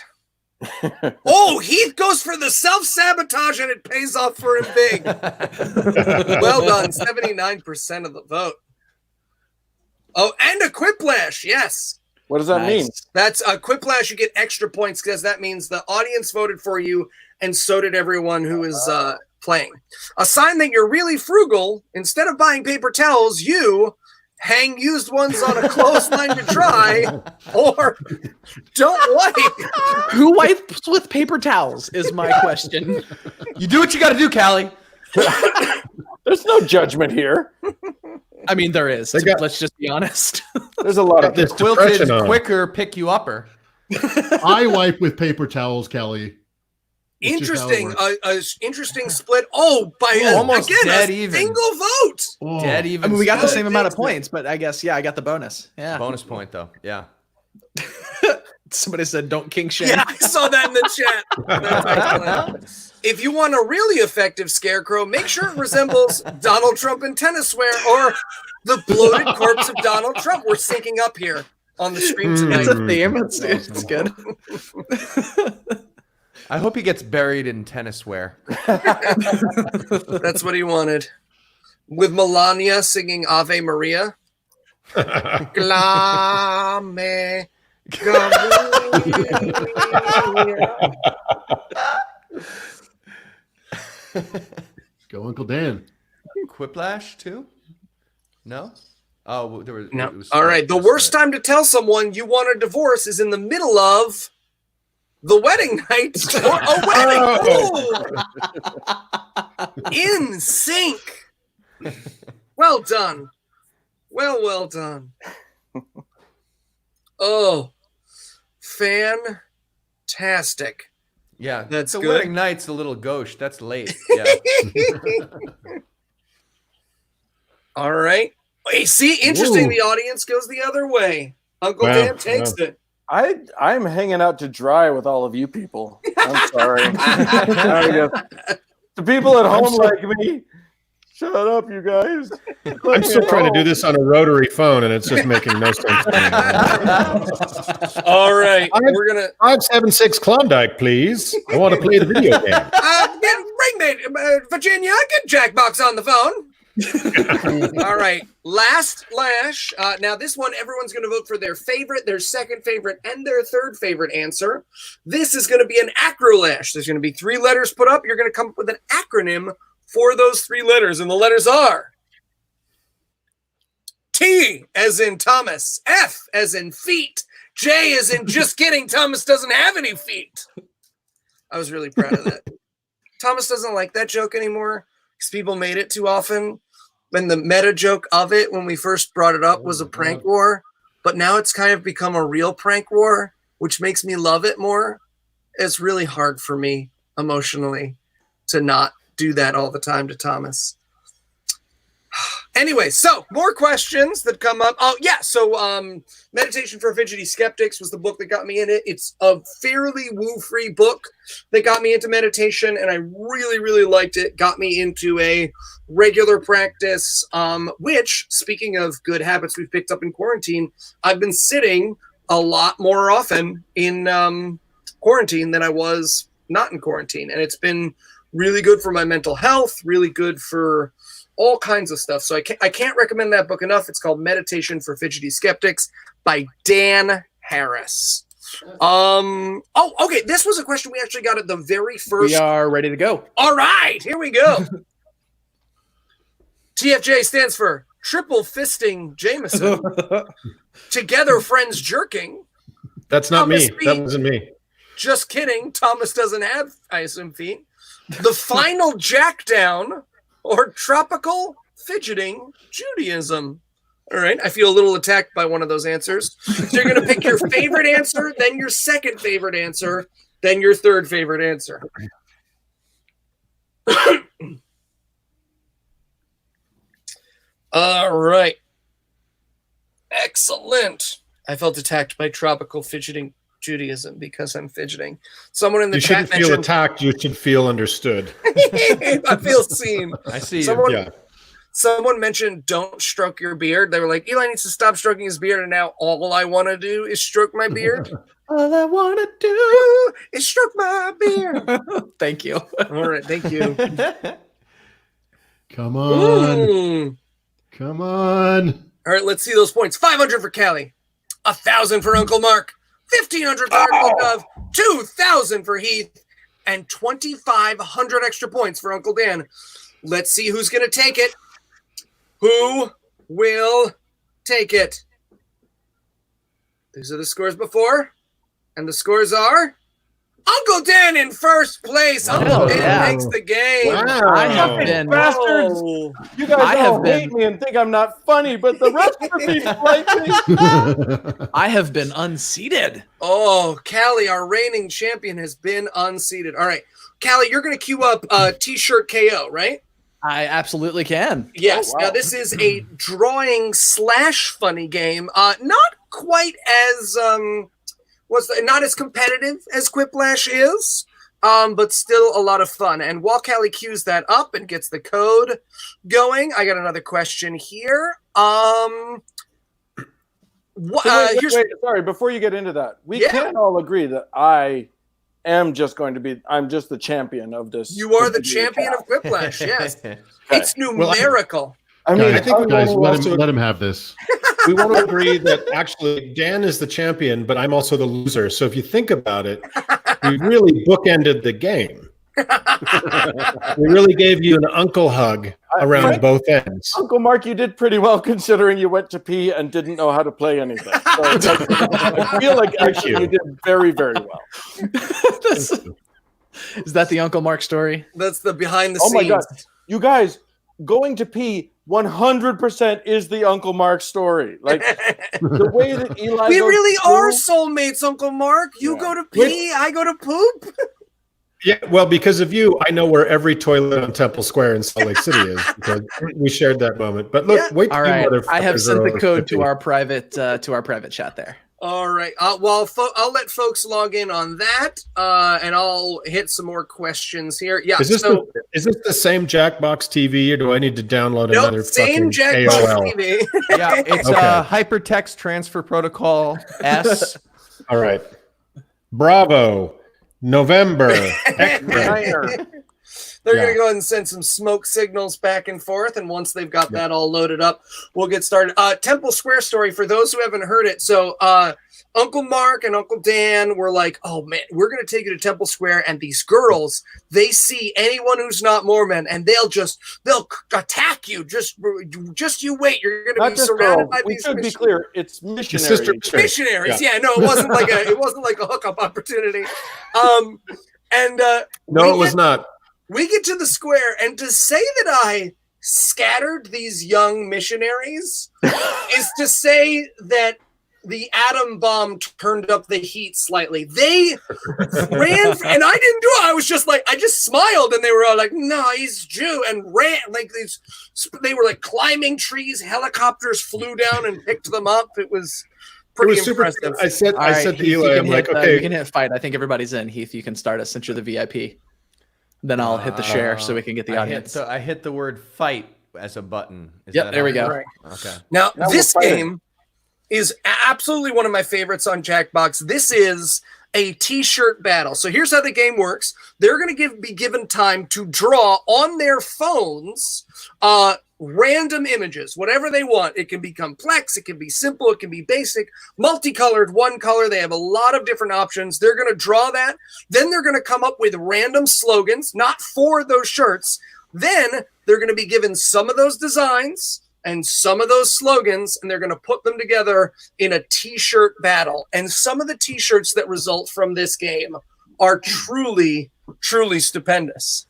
Heath goes for the self-sabotage and it pays off for him big. Well done. 79% of the vote. Oh, and a quiplash. Yes. What does that mean? That's a quiplash. You get extra points because that means the audience voted for you and so did everyone who is playing. A sign that you're really frugal. Instead of buying paper towels, you hang used ones on a clothesline to dry or don't wipe. Who wipes with paper towels is my question. You do what you got to do, Callie. There's no judgment here. I mean, there is. Let's just be honest. There's a lot of this Quilted depression on. quicker pick you upper. I wipe with paper towels, Kelly. It's just how it Interesting. works. Interesting split. Oh, by Almost again, dead a even. single vote. Oh. Dead even. I mean, we got the split. same amount of points, but I guess, I got the bonus. Yeah. Bonus point, though. Yeah. Somebody said, don't kink shame. Yeah, I saw that in the chat. That's excellent. If you want a really effective scarecrow, make sure it resembles Donald Trump in tennis wear or the bloated corpse of Donald Trump. We're syncing up here on the stream tonight. It's a theme. It's good. I hope he gets buried in tennis wear. That's what he wanted. With Melania singing Ave Maria. Glame. Go, Uncle Dan. Quiplash, too? No? Oh, there was. No. it was All right. The worst time to tell someone you want a divorce is in the middle of the wedding night or a wedding. Ooh. In sync. Well done. Well done. Oh, fantastic. Yeah, That's the good. wedding night's a little gauche. That's late. Yeah. All right. Hey, see, interesting. Ooh. The audience goes the other way. Uncle Wow, Dan takes it. I'm hanging out to dry with all of you people. I'm sorry. The people at home like me. Shut up, you guys. I'm still trying to do this on a rotary phone, and it's just making no sense to me. All right. We're going to 576 Klondike, please. I want to play the video game. bring me Virginia, get Jackbox on the phone. All right. Last lash. Now, this one, everyone's going to vote for their favorite, their second favorite, and their third favorite answer. This is going to be an acrolash. There's going to be 3 letters put up. You're going to come up with an acronym for those 3 letters, and the letters are T as in Thomas, F as in feet, J as in just kidding, Thomas doesn't have any feet. I was really proud of that. Thomas doesn't like that joke anymore because people made it too often. And the meta joke of it when we first brought it up was a prank war, but now it's kind of become a real prank war, which makes me love it more. It's really hard for me emotionally to not do that all the time to Thomas. Anyway, so more questions that come up. Oh, yeah. So Meditation for Fidgety Skeptics was the book that got me in it. It's a fairly woo-free book that got me into meditation, and I really, really liked it. Got me into a regular practice, which, speaking of good habits we've picked up in quarantine, I've been sitting a lot more often in quarantine than I was not in quarantine. And it's been really good for my mental health, really good for all kinds of stuff. So I can't recommend that book enough. It's called Meditation for Fidgety Skeptics by Dan Harris. Okay. This was a question we actually got at the very first. We are ready to go. All right, here we go. TFJ stands for Triple Fisting Jameson. Together Friends Jerking. That's not Thomas me. B. That wasn't me. Just kidding. Thomas doesn't have, I assume, feet. The Final Jackdown or Tropical Fidgeting Judaism. All right. I feel a little attacked by one of those answers. So you're going to pick your favorite answer, then your second favorite answer, Then your third favorite answer. All right. Excellent. I felt attacked by tropical fidgeting Judaism because I'm fidgeting. Someone in the You chat shouldn't feel mentioned... attacked. You should feel understood. I feel seen. I see you. Someone, someone mentioned don't stroke your beard. They were like, Eli needs to stop stroking his beard, and now all I want to do is stroke my beard. All I want to do is stroke my beard. Thank you. All right, thank you. Come on. Mm. Come on. All right, let's see those points. 500 for Callie, 1,000 for Uncle Mark, 1,500 for Uncle Dove, 2,000 for Heath, and 2,500 extra points for Uncle Dan. Let's see who's going to take it. Who will take it? These are the scores before, and the scores are Uncle Dan in first place. Uncle Dan takes the game. Wow. I have been Bastards! Oh. You guys I have all hate me and think I'm not funny, but the rest of the people like me. I have been unseated. Oh, Callie, our reigning champion, has been unseated. All right, Callie, you're going to queue up T-shirt KO, right? I absolutely can. Yes. Oh, wow. Now, this is a drawing/funny game. Not quite as not as competitive as Quiplash is, but still a lot of fun. And while Callie queues that up and gets the code going, I got another question here. Wait, sorry, before you get into that, we can all agree that I'm just the champion of this. You are the champion of Quiplash, yes. It's numerical. I mean, I think guys, let him have this. We want to agree that actually Dan is the champion, but I'm also the loser. So if you think about it, we really bookended the game. We really gave you an uncle hug around both ends. Uncle Mark, you did pretty well considering you went to pee and didn't know how to play anything. So, I feel like actually you did very, very well. Is that the Uncle Mark story? That's the behind the Oh scenes. my God. You guys, going to pee 100% is the Uncle Mark story. Like the way that Eli We goes really through- are soulmates, Uncle Mark. You go to pee, I go to poop. Yeah, well, because of you, I know where every toilet on Temple Square in Salt Lake City is. Because we shared that moment. But look, wait. All right, I have sent the code to our private chat there. All right. Well, I'll let folks log in on that, and I'll hit some more questions here. Yeah. Is this the same Jackbox TV, or do I need to download another same fucking Jackbox AOL? TV. Yeah, it's Hypertext Transfer Protocol S. All right. Bravo. November. They're going to go ahead and send some smoke signals back and forth. And once they've got that all loaded up, we'll get started. Temple Square story, for those who haven't heard it. So Uncle Mark and Uncle Dan were like, oh, man, we're going to take you to Temple Square. And these girls, they see anyone who's not Mormon, and they'll attack you. Just you wait. You're going to be surrounded by these. We should be clear. It's missionaries. Missionaries. Yeah, no, it wasn't like a hookup opportunity. No, it was not. We get to the square, and to say that I scattered these young missionaries is to say that the atom bomb turned up the heat slightly. They ran, and I didn't do it. I was just like, I just smiled, and they were all like, no, he's Jew, and ran. Like they were like climbing trees. Helicopters flew down and picked them up. It was pretty impressive. I said to Eli, I'm like, okay. You can hit fight. I think everybody's in. Heath, you can start us since you're the VIP. Then I'll hit the share so we can get the audience. I hit the word fight as a button. Yep, there we go. Right. Okay. Now this game is absolutely one of my favorites on Jackbox. This is a T-shirt battle. So here's how the game works. They're going to be given time to draw on their phones random images, whatever they want. It can be complex, it can be simple, it can be basic, multicolored, one color. They have a lot of different options. They're going to draw that. Then they're going to come up with random slogans, not for those shirts. Then they're going to be given some of those designs and some of those slogans, and they're going to put them together in a T-shirt battle. And some of the T-shirts that result from this game are truly, truly stupendous.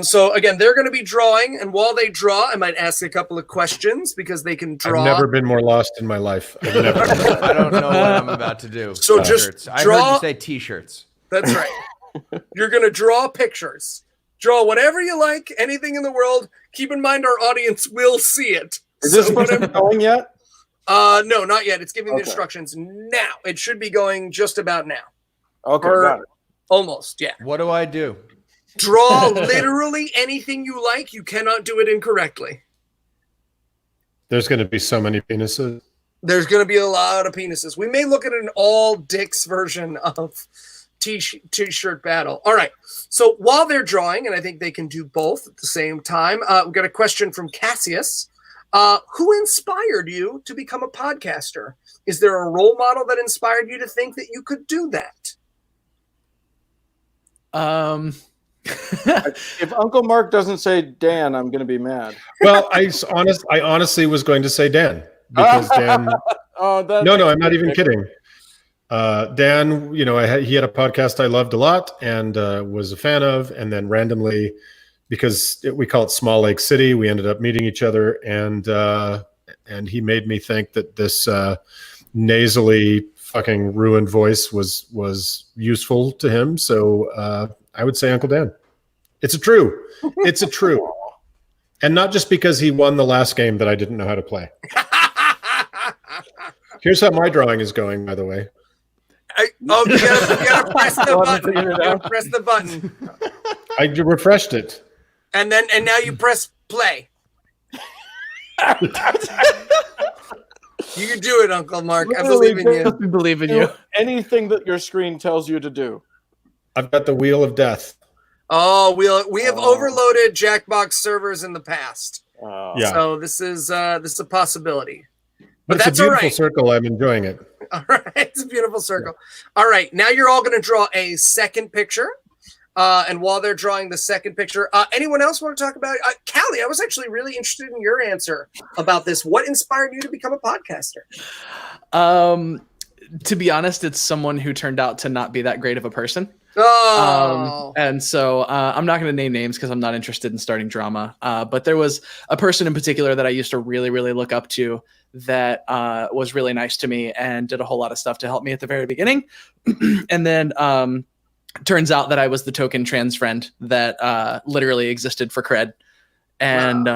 So again, they're going to be drawing, and while they draw, I might ask a couple of questions because they can draw. I've never been more lost in my life. I don't know what I'm about to do. So just I draw. heard you say T-shirts. That's right. You're going to draw pictures. Draw whatever you like, anything in the world. Keep in mind our audience will see it. Is this what I'm going yet? No, not yet. It's giving the Okay. instructions now. It should be going just about now. Okay, Or- got it. Almost, yeah. What do I do? Draw literally anything you like. You cannot do it incorrectly. There's going to be so many penises. There's going to be a lot of penises. We may look at an all dicks version of t-shirt battle. All right. So while they're drawing, and I think they can do both at the same time, we've got a question from Cassius. Who inspired you to become a podcaster? Is there a role model that inspired you to think that you could do that? If Uncle Mark doesn't say Dan, I'm going to be mad. Well, I honestly was going to say Dan because Dan. No, I'm not even kidding. Dan, he had a podcast I loved a lot and was a fan of, and then randomly, because we call it Small Lake City, we ended up meeting each other, and he made me think that this nasally fucking ruined voice was useful to him. So I would say Uncle Dan. It's a true. And not just because he won the last game that I didn't know how to play. Here's how my drawing is going, by the way. You gotta press the button. You gotta press the button. I refreshed it. And now you press play. You can do it, Uncle Mark. I believe in you. We believe in you. Anything that your screen tells you to do. I've got the Wheel of Death. Oh, we have overloaded Jackbox servers in the past. Yeah. So this is a possibility. But It's that's a all beautiful right. circle. I'm enjoying it. All right. It's a beautiful circle. All right. Now you're all going to draw a second picture. And while they're drawing the second picture, anyone else want to talk about it? Callie, I was actually really interested in your answer about this. What inspired you to become a podcaster? To be honest, it's someone who turned out to not be that great of a person. Oh. And so I'm not going to name names because I'm not interested in starting drama. But there was a person in particular that I used to really, really look up to that was really nice to me and did a whole lot of stuff to help me at the very beginning. And then turns out that I was the token trans friend that literally existed for cred. And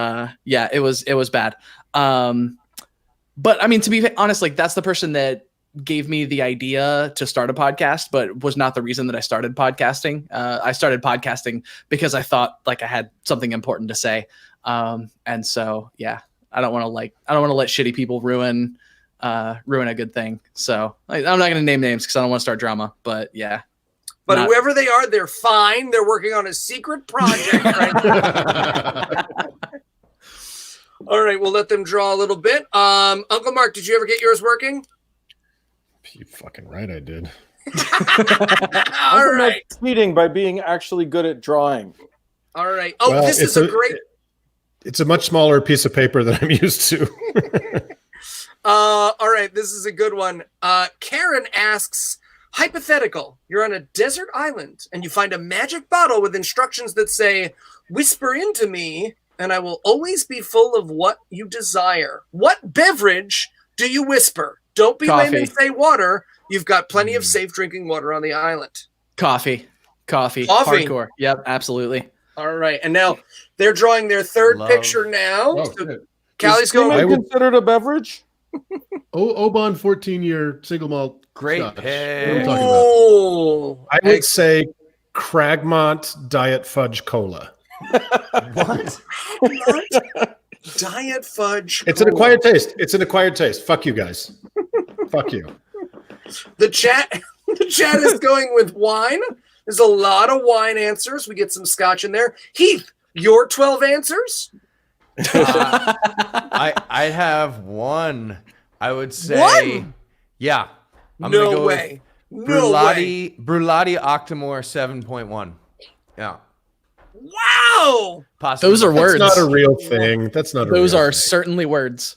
yeah, it was bad. But I mean, to be honest, like that's the person that gave me the idea to start a podcast, but was not the reason that I started podcasting. I started podcasting because I thought like I had something important to say. And so, yeah, I don't want to let shitty people ruin a good thing. So I'm not going to name names because I don't want to start drama, but yeah. But whoever they are, they're fine. They're working on a secret project right now. All right, we'll let them draw a little bit. Uncle Mark, did you ever get yours working? You fucking right, I did. All right. Cheating by being actually good at drawing. All right. Oh, Well, this is a great. It's a much smaller piece of paper than I'm used to. All right, this is a good one. Karen asks, hypothetical, you're on a desert island and you find a magic bottle with instructions that say, whisper into me and I will always be full of what you desire. What beverage do you whisper? Don't be lame and say water. You've got plenty of safe drinking water on the island. Coffee. Hardcore. Yep, absolutely. All right. And now they're drawing their third picture now. Oh, So good. Callie's going. Is semen considered a beverage? Oban 14-year single malt. Great Scotch. pick. What are we talking about? Oh, I would say Cragmont Diet Fudge Cola. What? Diet Fudge. It's an acquired taste. Fuck you guys. Fuck you. The chat is going with wine. There's a lot of wine answers. We get some scotch in there. Heath, your 12 answers? I have one. I would say, One? yeah. I'm No gonna go way. with No way. Brulati Octomore 7.1. Yeah. Wow. Possibly. Those are words. That's not a real thing. That's not a Those real are thing. certainly words.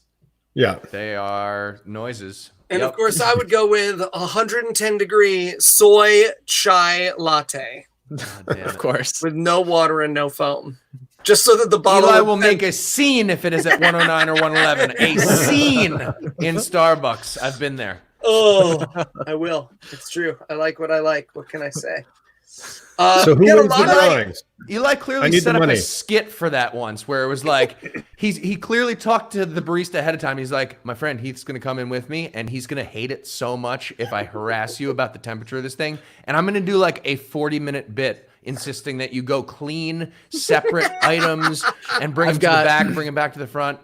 Yeah. They are noises. And Yep. of course, I would go with 110-degree soy chai latte God damn Of it. course. with no water and no foam. Just so that the bottle Eli will make a scene if it is at 109 or 111. A scene in Starbucks. I've been there. Oh, I will. It's true. I like what I like. What can I say? So who we got a wins the lot of- drawings? Eli I clearly need set the up a money. skit for that once where it was like he clearly talked to the barista ahead of time. He's like, my friend Heath's gonna come in with me and he's gonna hate it so much if I harass you about the temperature of this thing. And I'm gonna do like a 40-minute bit insisting that you go clean separate items and bring them to the back, bring them back to the front.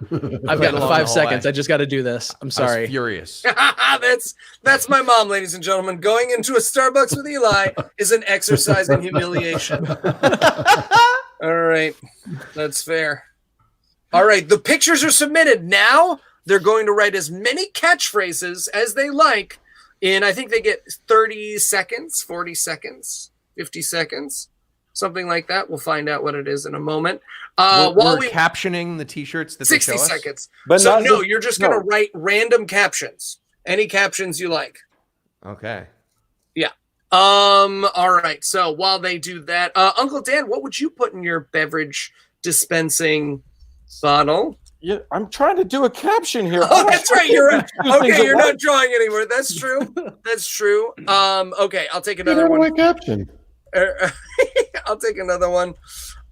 I've got 5 seconds. I just got to do this. I'm I was sorry. furious. That's my mom, ladies and gentlemen. Going into a Starbucks with Eli is an exercise in humiliation. All right, that's fair. All right, the pictures are submitted. Now they're going to write as many catchphrases as they like in, I think they get 30 seconds, 40 seconds, 50 seconds, something like that. We'll find out what it is in a moment. We're While we captioning the t-shirts that 60 they show us. seconds. But So not no, just- you're just going to write random captions. Any captions you like. Okay. All right. So while they do that, Uncle Dan, what would you put in your beverage dispensing bottle? Yeah, I'm trying to do a caption here. Oh, that's right. You're right. Okay, things you're at not drawing anymore. That's true. That's true. Okay, I'll take another one. My caption. I'll take another one.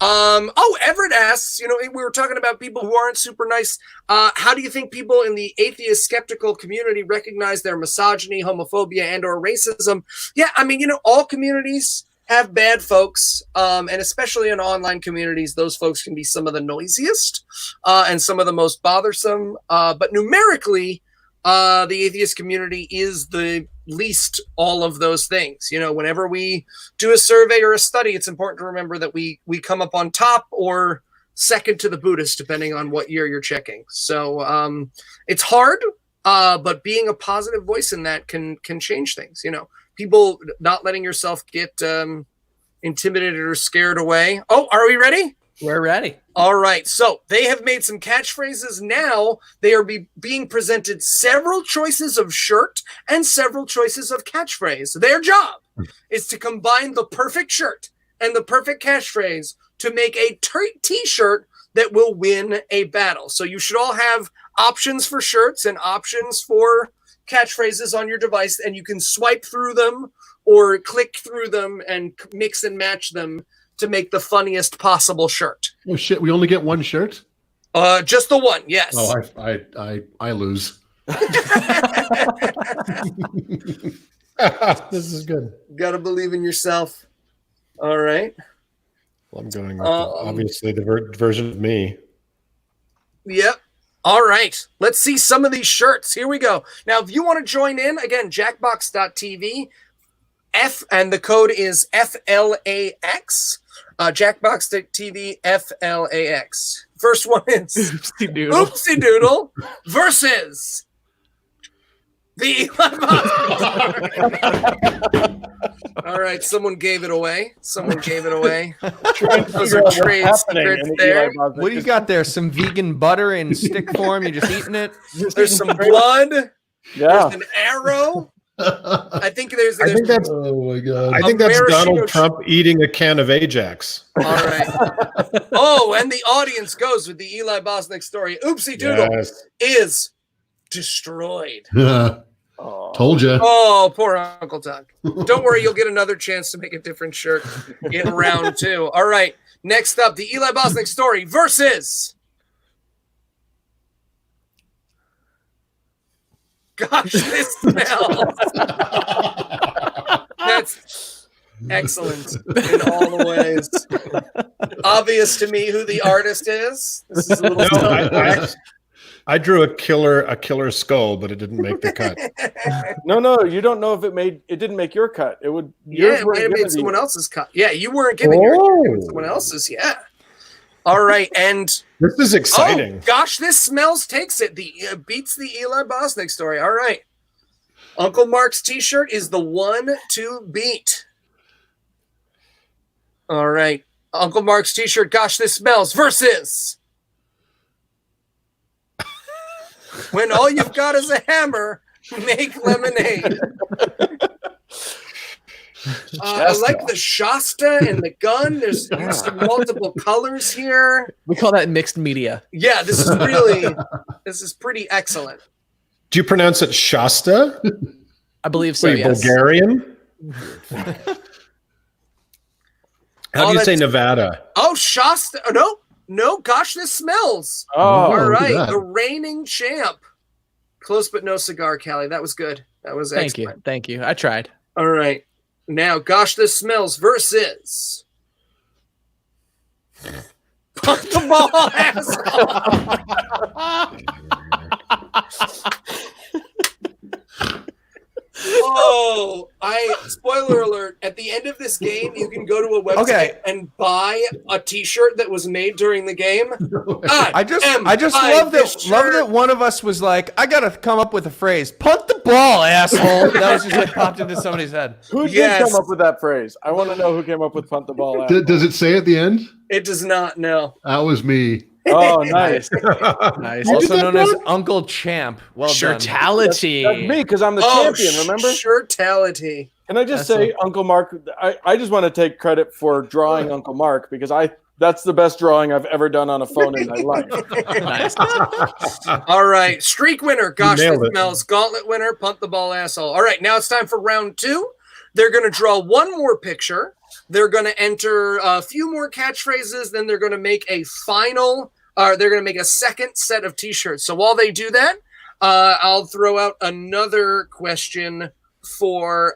Everett asks, we were talking about people who aren't super nice. How do you think people in the atheist skeptical community recognize their misogyny, homophobia, and or racism? Yeah, I mean, all communities have bad folks, and especially in online communities, those folks can be some of the noisiest and some of the most bothersome. But numerically, the atheist community is the least all of those things. Whenever we do a survey or a study, it's important to remember that we come up on top or second to the Buddhists, depending on what year you're checking. So it's hard, but being a positive voice in that can change things. People not letting yourself get intimidated or scared away. Oh, are we ready? We're ready. All right. So they have made some catchphrases. Now they are being presented several choices of shirt and several choices of catchphrase. Their job is to combine the perfect shirt and the perfect catchphrase to make a t-shirt that will win a battle. So you should all have options for shirts and options for catchphrases on your device, and you can swipe through them or click through them and mix and match them to make the funniest possible shirt. Oh shit! We only get one shirt. Just the one, yes. Oh, I lose. This is good. Gotta believe in yourself. All right. Well, I'm going with obviously the version of me. Yep. All right. Let's see some of these shirts. Here we go. Now, if you want to join in, again, jackbox.tv, and the code is FLAX. Jackbox.tv, FLAX. First one is Oopsie doodle. Oopsie Doodle versus the All right, someone gave it away. Those are trade secrets there. What do you got there? Some vegan butter in stick form? You just eating it? There's some blood. Yeah. There's an arrow. I think there's that's. Oh my god! I think that's maraschino Donald Trump eating a can of Ajax. all right. Oh, and the audience goes with the Eli Bosnick story. Oopsie Doodle Yes. is destroyed. Told you. Oh, poor Uncle Doug. Don't worry, you'll get another chance to make a different shirt in round 2. All right. Next up, the Eli Bosnick story versus. Gosh, this smells. That's excellent in all the ways. Obvious to me who the artist is. This is a little I drew a killer skull, but it didn't make the cut. No, you don't know if it didn't make your cut. It would. Yeah, it might have made someone else's cut. Yeah, you weren't giving yours. Someone else's. Yeah. All right, and This is exciting. oh gosh, this smells takes it. The beats the Eli Bosnick story. All right, Uncle Mark's T-shirt is the one to beat. All right, Uncle Mark's T-shirt. Gosh, this smells versus. When all you've got is a hammer, make lemonade. I like the Shasta and the gun. There's some multiple colors here. We call that mixed media. Yeah, this is pretty excellent. Do you pronounce it Shasta? I believe so. Wait, Yes. Bulgarian? How do you say that's- Nevada? Oh, Shasta. Oh, no. Gosh, this smells. Oh, All look at right. that. The reigning champ. Close but no cigar, Callie. That was good. That was Thank excellent. you. Thank you. I tried. All right. Now, gosh, this smells versus. Pump the ball, asshole. Oh, spoiler alert. At the end of this game, you can go to a website Okay. and buy a t-shirt that was made during the game. I just love that one of us was like, I gotta come up with a phrase. Punt the ball, asshole. That was just like popped into somebody's head. Who did Yes. come up with that phrase? I want to know who came up with punt the ball out. Does it say at the end? It does not know. That was me. Oh, nice. Nice. Also known as Uncle Champ. Well done. Shirtality. That's me because I'm the champion, remember? Shirtality. Can I just That's say, Uncle Mark, I just want to take credit for drawing Uncle Mark because that's the best drawing I've ever done on a phone in my life. Nice. All right. Streak winner. Gosh, nailed this it. smells. Gauntlet winner. Punt the ball, asshole. All right. Now it's time for round 2. They're going to draw one more picture. They're going to enter a few more catchphrases. Then they're going to make a final. They're going to make a second set of t-shirts. So while they do that, I'll throw out another question for.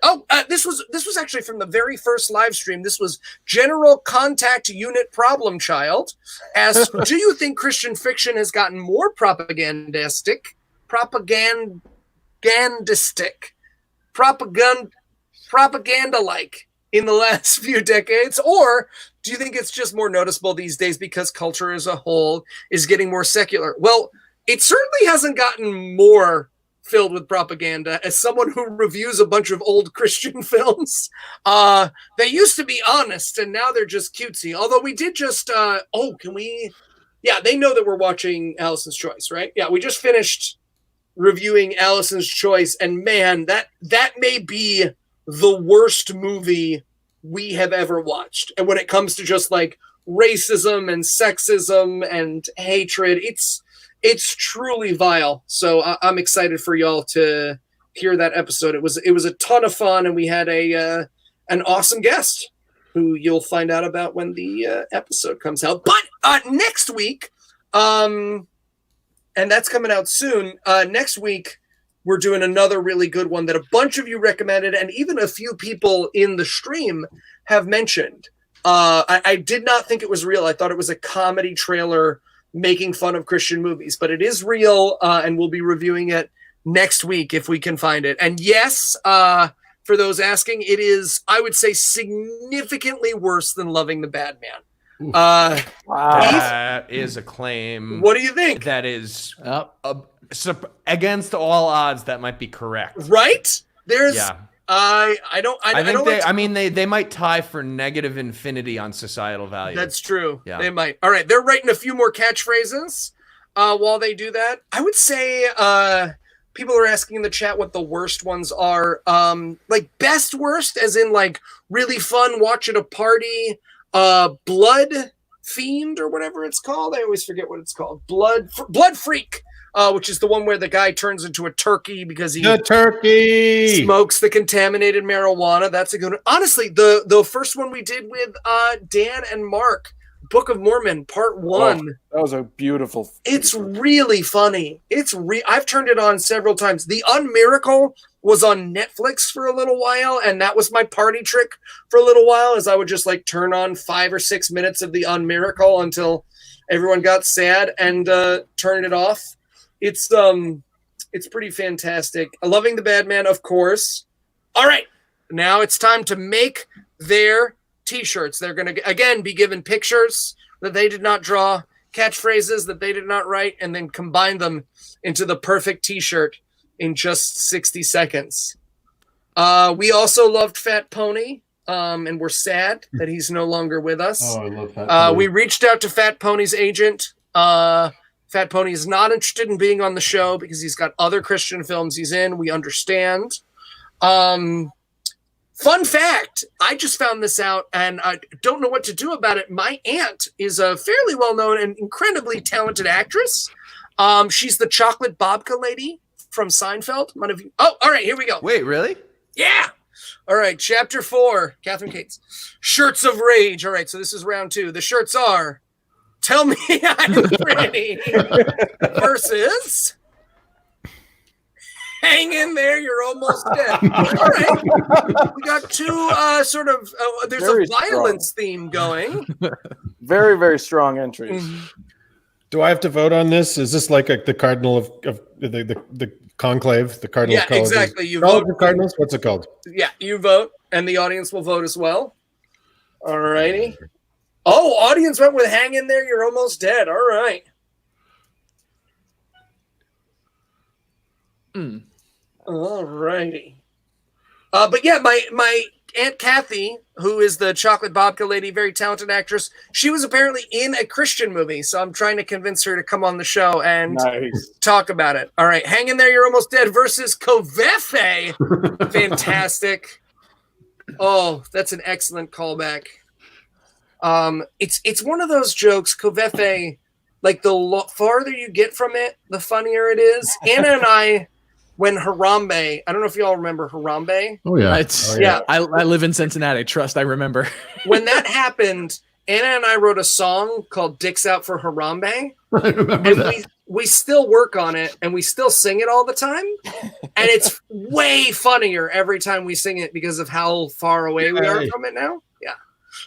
This was actually from the very first live stream. This was General Contact Unit Problem Child. Asked, do you think Christian fiction has gotten more propagandistic, propaganda-like in the last few decades, or do you think it's just more noticeable these days because culture as a whole is getting more secular? Well, it certainly hasn't gotten more filled with propaganda. As someone who reviews a bunch of old Christian films, they used to be honest and now they're just cutesy. Although we did just, yeah, they know that we're watching Allison's Choice, right? Yeah, we just finished reviewing Allison's Choice, and man, that may be the worst movie we have ever watched. And when it comes to just like racism and sexism and hatred, it's truly vile. So I'm excited for y'all to hear that episode. It was a ton of fun, and we had an awesome guest who you'll find out about when the episode comes out. But next week, and that's coming out soon. Next week, we're doing another really good one that a bunch of you recommended, and even a few people in the stream have mentioned. I did not think it was real. I thought it was a comedy trailer making fun of Christian movies, but it is real, and we'll be reviewing it next week if we can find it. And yes, for those asking, it is, I would say, significantly worse than Loving the Bad Man. Wow. That is a claim. What do you think? That is against all odds. That might be correct. Right? There's. Yeah. I think they might tie for negative infinity on societal value. That's true. Yeah. They might. All right. They're writing a few more catchphrases while they do that. I would say people are asking in the chat what the worst ones are. Like best worst, as in like really fun, watch at a party, Blood Fiend or whatever it's called. I always forget what it's called. Blood Freak. Which is the one where the guy turns into a turkey because he smokes the contaminated marijuana. That's a good one. Honestly, the first one we did with Dan and Mark, Book of Mormon, Part 1. Oh, that was a beautiful. It's really funny. I've turned it on several times. The Unmiracle was on Netflix for a little while, and that was my party trick for a little while, as I would just like turn on 5 or 6 minutes of The Unmiracle until everyone got sad and turn it off. It's pretty fantastic. Loving the Bad Man, of course. All right, now it's time to make their t-shirts. They're going to, again, be given pictures that they did not draw, catchphrases that they did not write, and then combine them into the perfect t-shirt in just 60 seconds. We also loved Fat Pony, and we're sad that he's no longer with us. Oh, I love Fat Pony. We reached out to Fat Pony's agent. Fat Pony is not interested in being on the show because he's got other Christian films he's in. We understand. Fun fact, I just found this out and I don't know what to do about it. My aunt is a fairly well-known and incredibly talented actress. She's the chocolate babka lady from Seinfeld. One of you. Oh, all right, here we go. Wait, really? Yeah. All right, chapter 4, Catherine Cates. Shirts of Rage. All right, so this is round 2. The shirts are Tell Me I'm Pretty versus Hang in There, You're Almost Dead. All right. We got two sort of, there's Very a violence theme going. Very, very strong entries. Do I have to vote on this? Is this like the cardinal of the conclave, the cardinal? Yeah, of colleges? exactly. You College vote. of Cardinals? What's it called? Yeah, you vote, and the audience will vote as well. All righty. Oh, audience went with Hang in There, You're Almost Dead. All right. All righty. But yeah, my Aunt Kathy, who is the chocolate babka lady, very talented actress, she was apparently in a Christian movie, so I'm trying to convince her to come on the show and talk about it. All right, Hang in There, You're Almost Dead versus Koveffe. Fantastic. Oh, that's an excellent callback. It's one of those jokes, Koveffe, like the farther you get from it, the funnier it is. Anna and I, when Harambe, I don't know if you all remember Harambe. Oh yeah. Yeah. I live in Cincinnati. Trust, I remember. When that happened, Anna and I wrote a song called Dicks Out for Harambe. I remember And that. we still work on it, and we still sing it all the time. And it's way funnier every time we sing it because of how far away we are from it now. Yeah.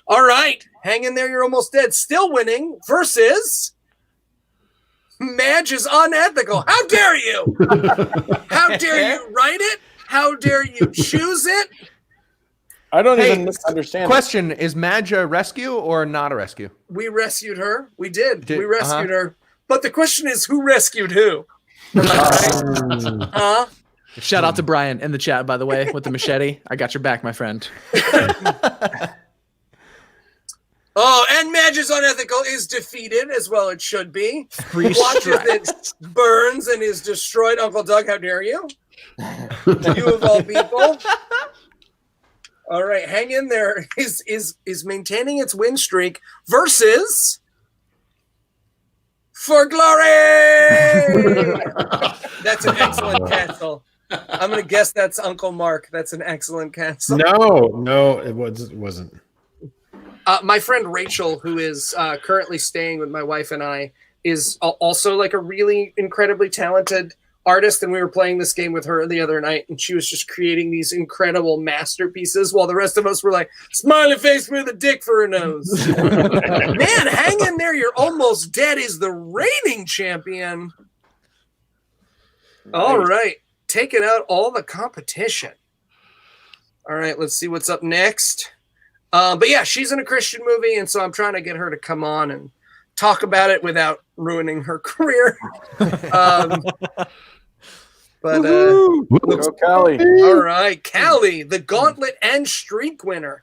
All right. Hang in There, You're Almost Dead. Still winning versus Madge is Unethical. How dare you? How dare you write it? How dare you choose it? I don't Hey, even understand. Question: is Madge a rescue or not a rescue? We rescued her. We did. Did- We rescued her. But the question is, who rescued who? Huh? Shout out to Brian in the chat, by the way, with the machete. I got your back, my friend. Oh, and Madge is Unethical is defeated, as well it should be. Free Watches strike. it burns and is destroyed. Uncle Doug, how dare you? You of all people. All right, Hang in There is maintaining its win streak versus For Glory. That's an excellent castle. I'm gonna guess that's Uncle Mark. That's an excellent castle. No, it wasn't. My friend Rachel, who is currently staying with my wife and I, is also like a really incredibly talented artist. And we were playing this game with her the other night, and she was just creating these incredible masterpieces while the rest of us were like, smiley face with a dick for a nose. Man, Hang in There, You're Almost Dead is the reigning champion. All right. Taking out all the competition. All right, let's see what's up next. But yeah, she's in a Christian movie, and so I'm trying to get her to come on and talk about it without ruining her career. Go Callie. All right, Callie, the gauntlet and streak winner.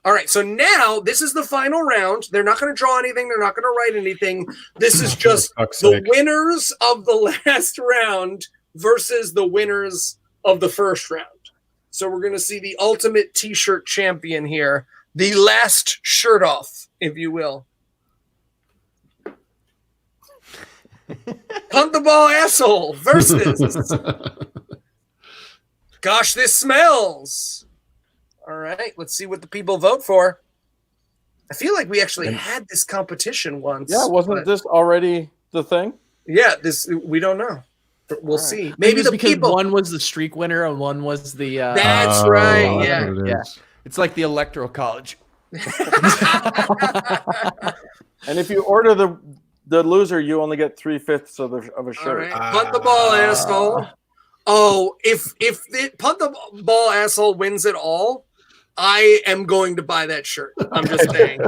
All right, so now this is the final round. They're not going to draw anything. They're not going to write anything. This is just the winners of the last round versus the winners of the first round. So we're going to see the ultimate T-shirt champion here. The last shirt off, if you will. Punt the Ball Asshole versus Gosh, This Smells. All right, let's see what the people vote for. I feel like we actually had this competition once. Yeah, wasn't this already the thing? Yeah, we don't know. We'll see. Maybe the because people. one was the streak winner and one was the. That's right. that's Yeah. what it is. It's like the Electoral College. And if you order the loser, you only get 3/5 of a All shirt. right. Punt the ball, asshole. Oh, if the Punt the Ball Asshole wins it all, I am going to buy that shirt. I'm just saying.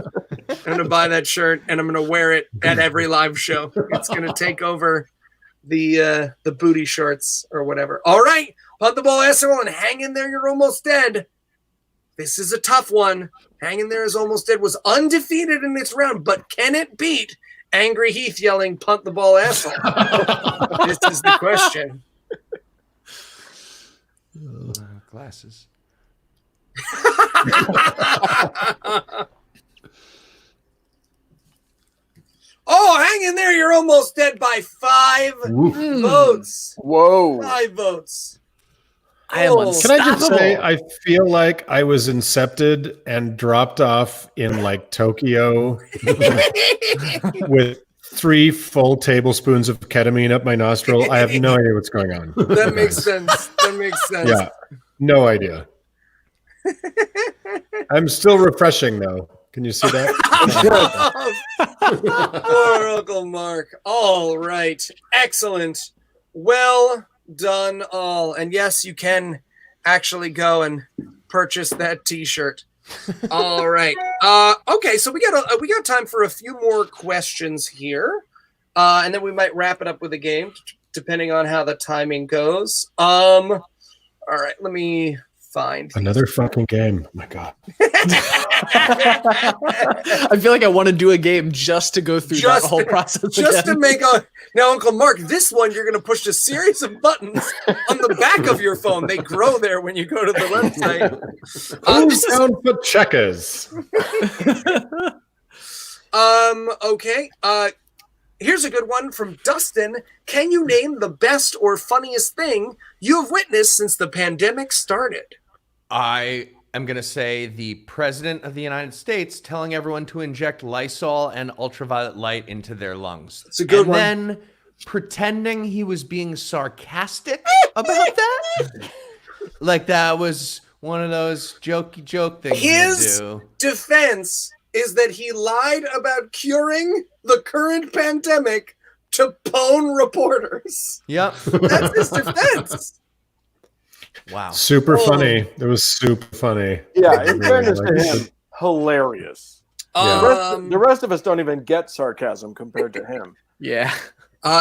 I'm going to buy that shirt, and I'm going to wear it at every live show. It's going to take over the booty shorts or whatever. All right. Punt the Ball Asshole and Hang in There, You're Almost Dead. This is a tough one. Hang in There is Almost Dead was undefeated in its round, but can it beat Angry Heath yelling Punt the Ball Asshole? This is the question. Glasses. Oh, Oh, hang in there. You're almost dead by 5 Ooh. votes. Whoa. 5 votes. I am Oh. Can I just say, unstoppable. I feel like I was incepted and dropped off in like Tokyo with 3 full tablespoons of ketamine up my nostril. I have no idea what's going on. That makes sense. That makes sense. Yeah, no idea. I'm still refreshing though. Can you see that? Poor Uncle Mark. All right. Excellent. Well done all. And yes, you can actually go and purchase that t-shirt. All right. Okay, so we got time for a few more questions here. And then we might wrap it up with a game, depending on how the timing goes. All right, let me find Another fucking game. Oh my God. I feel like I want to do a game just to go through that whole process just again. to make a now, Uncle Mark. This one you're going to push a series of buttons on the back of your phone. They grow there when you go to the website. Who's down for checkers? Okay. Here's a good one from Dustin. Can you name the best or funniest thing you have witnessed since the pandemic started? I am going to say the President of the United States telling everyone to inject Lysol and ultraviolet light into their lungs. It's a good and one. then pretending he was being sarcastic about that. Like that was one of those jokey joke things His you do. defense is that he lied about curing the current pandemic to pwn reporters. Yep. That's his defense. Wow. Super Oh. funny. It was super funny. Yeah, I in really fairness to liked him, it. hilarious. Yeah. The rest of us don't even get sarcasm compared to him. Yeah.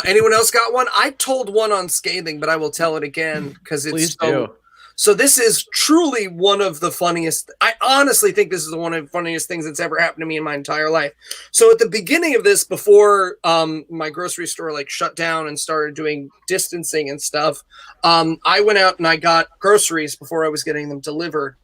Anyone else got one? I told one on Scathing, but I will tell it again because it's Please so. do. So this is truly one of the funniest. I honestly think this is one of the funniest things that's ever happened to me in my entire life. So at the beginning of this, before my grocery store like shut down and started doing distancing and stuff, I went out and I got groceries before I was getting them delivered.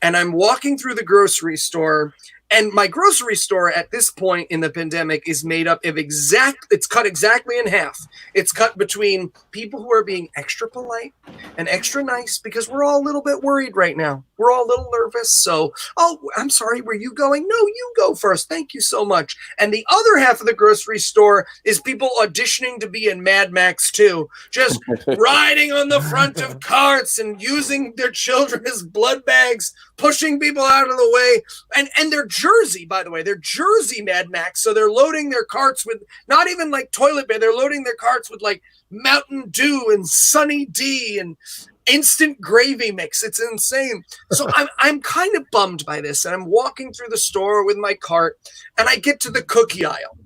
And I'm walking through the grocery store, and my grocery store at this point in the pandemic is made up of it's cut exactly in half. It's cut between people who are being extra polite and extra nice because we're all a little bit worried right now. We're all a little nervous. So, oh, I'm sorry, were you going? No, you go first. Thank you so much. And the other half of the grocery store is people auditioning to be in Mad Max 2, just riding on the front of carts and using their children as blood bags, pushing people out of the way. And they're Jersey, by the way. They're Jersey Mad Max. So they're loading their carts with not even like toilet paper. They're loading their carts with like Mountain Dew and Sunny D and instant gravy mix. It's insane. So I'm kind of bummed by this. And I'm walking through the store with my cart and I get to the cookie aisle.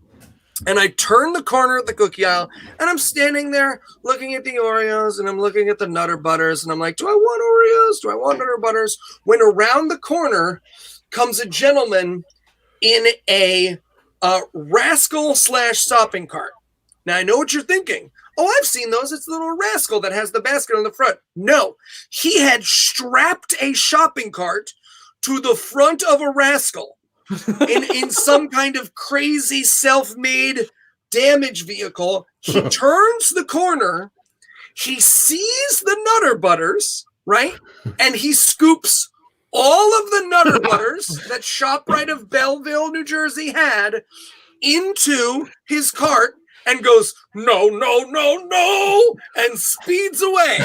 And I turn the corner of the cookie aisle and I'm standing there looking at the Oreos and I'm looking at the Nutter Butters. And I'm like, do I want Oreos? Do I want Nutter Butters? When around the corner comes a gentleman in a Rascal / shopping cart. Now, I know what you're thinking. Oh, I've seen those. It's the little Rascal that has the basket on the front. No, he had strapped a shopping cart to the front of a Rascal in some kind of crazy self-made damage vehicle. He turns the corner. He sees the Nutter Butters, right? And he scoops all of the Nutter Butters that ShopRite of Belleville, New Jersey had into his cart and goes, no, no, no, no, and speeds away.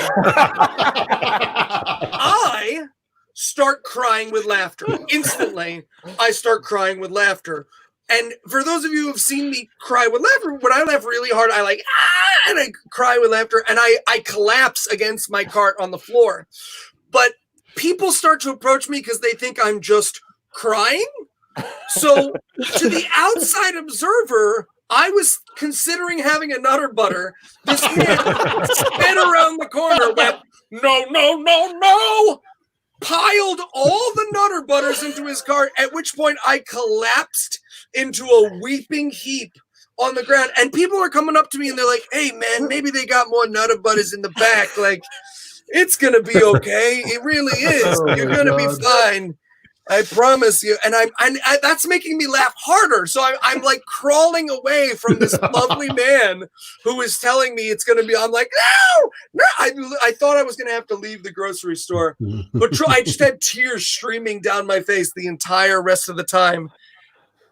I start crying with laughter. Instantly, I start crying with laughter. And for those of you who have seen me cry with laughter, when I laugh really hard, I like, and I cry with laughter, and I collapse against my cart on the floor. But people start to approach me because they think I'm just crying. So to the outside observer, I was considering having a Nutter Butter. This man sped around the corner, went, no, no, no, no, piled all the Nutter Butters into his cart, at which point I collapsed into a weeping heap on the ground. And people are coming up to me and they're like, hey, man, maybe they got more Nutter Butters in the back. Like, it's going to be okay. It really is. Oh You're going to be fine. I promise you. And I that's making me laugh harder. So I'm like crawling away from this lovely man who is telling me it's going to be. I'm like, no. I thought I was going to have to leave the grocery store, but I just had tears streaming down my face the entire rest of the time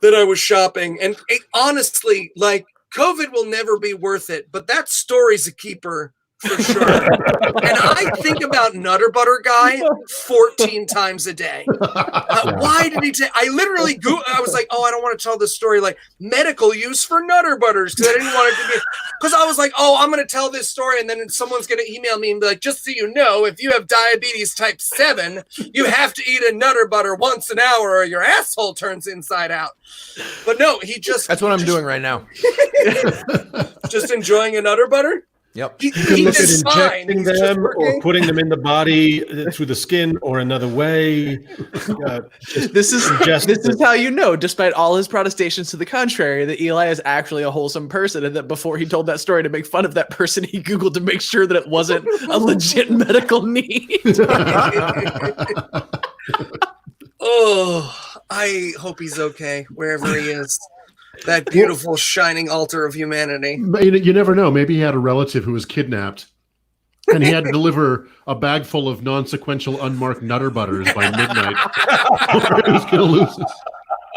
that I was shopping. And honestly, like, COVID will never be worth it, but that story's a keeper for sure. And I think about Nutter Butter Guy 14 times a day. Why did he take? I literally I was like, oh, I don't want to tell this story, like medical use for Nutter Butters, because I didn't want it to be. Because I was like, oh, I'm going to tell this story, and then someone's going to email me and be like, just so you know, if you have diabetes type 7, you have to eat a Nutter Butter once an hour, or your asshole turns inside out. But no, that's what I'm doing right now. Just enjoying a Nutter Butter. Yep. You can look at injecting them or putting them in the body through the skin or another way. This is how you know, despite all his protestations to the contrary, that Eli is actually a wholesome person, and that before he told that story to make fun of that person, he Googled to make sure that it wasn't a legit medical need. Oh, I hope he's okay wherever he is. That beautiful shining altar of humanity. You never know. Maybe he had a relative who was kidnapped, and he had to deliver a bag full of non-sequential unmarked Nutter Butters by midnight. Or he was going to lose it.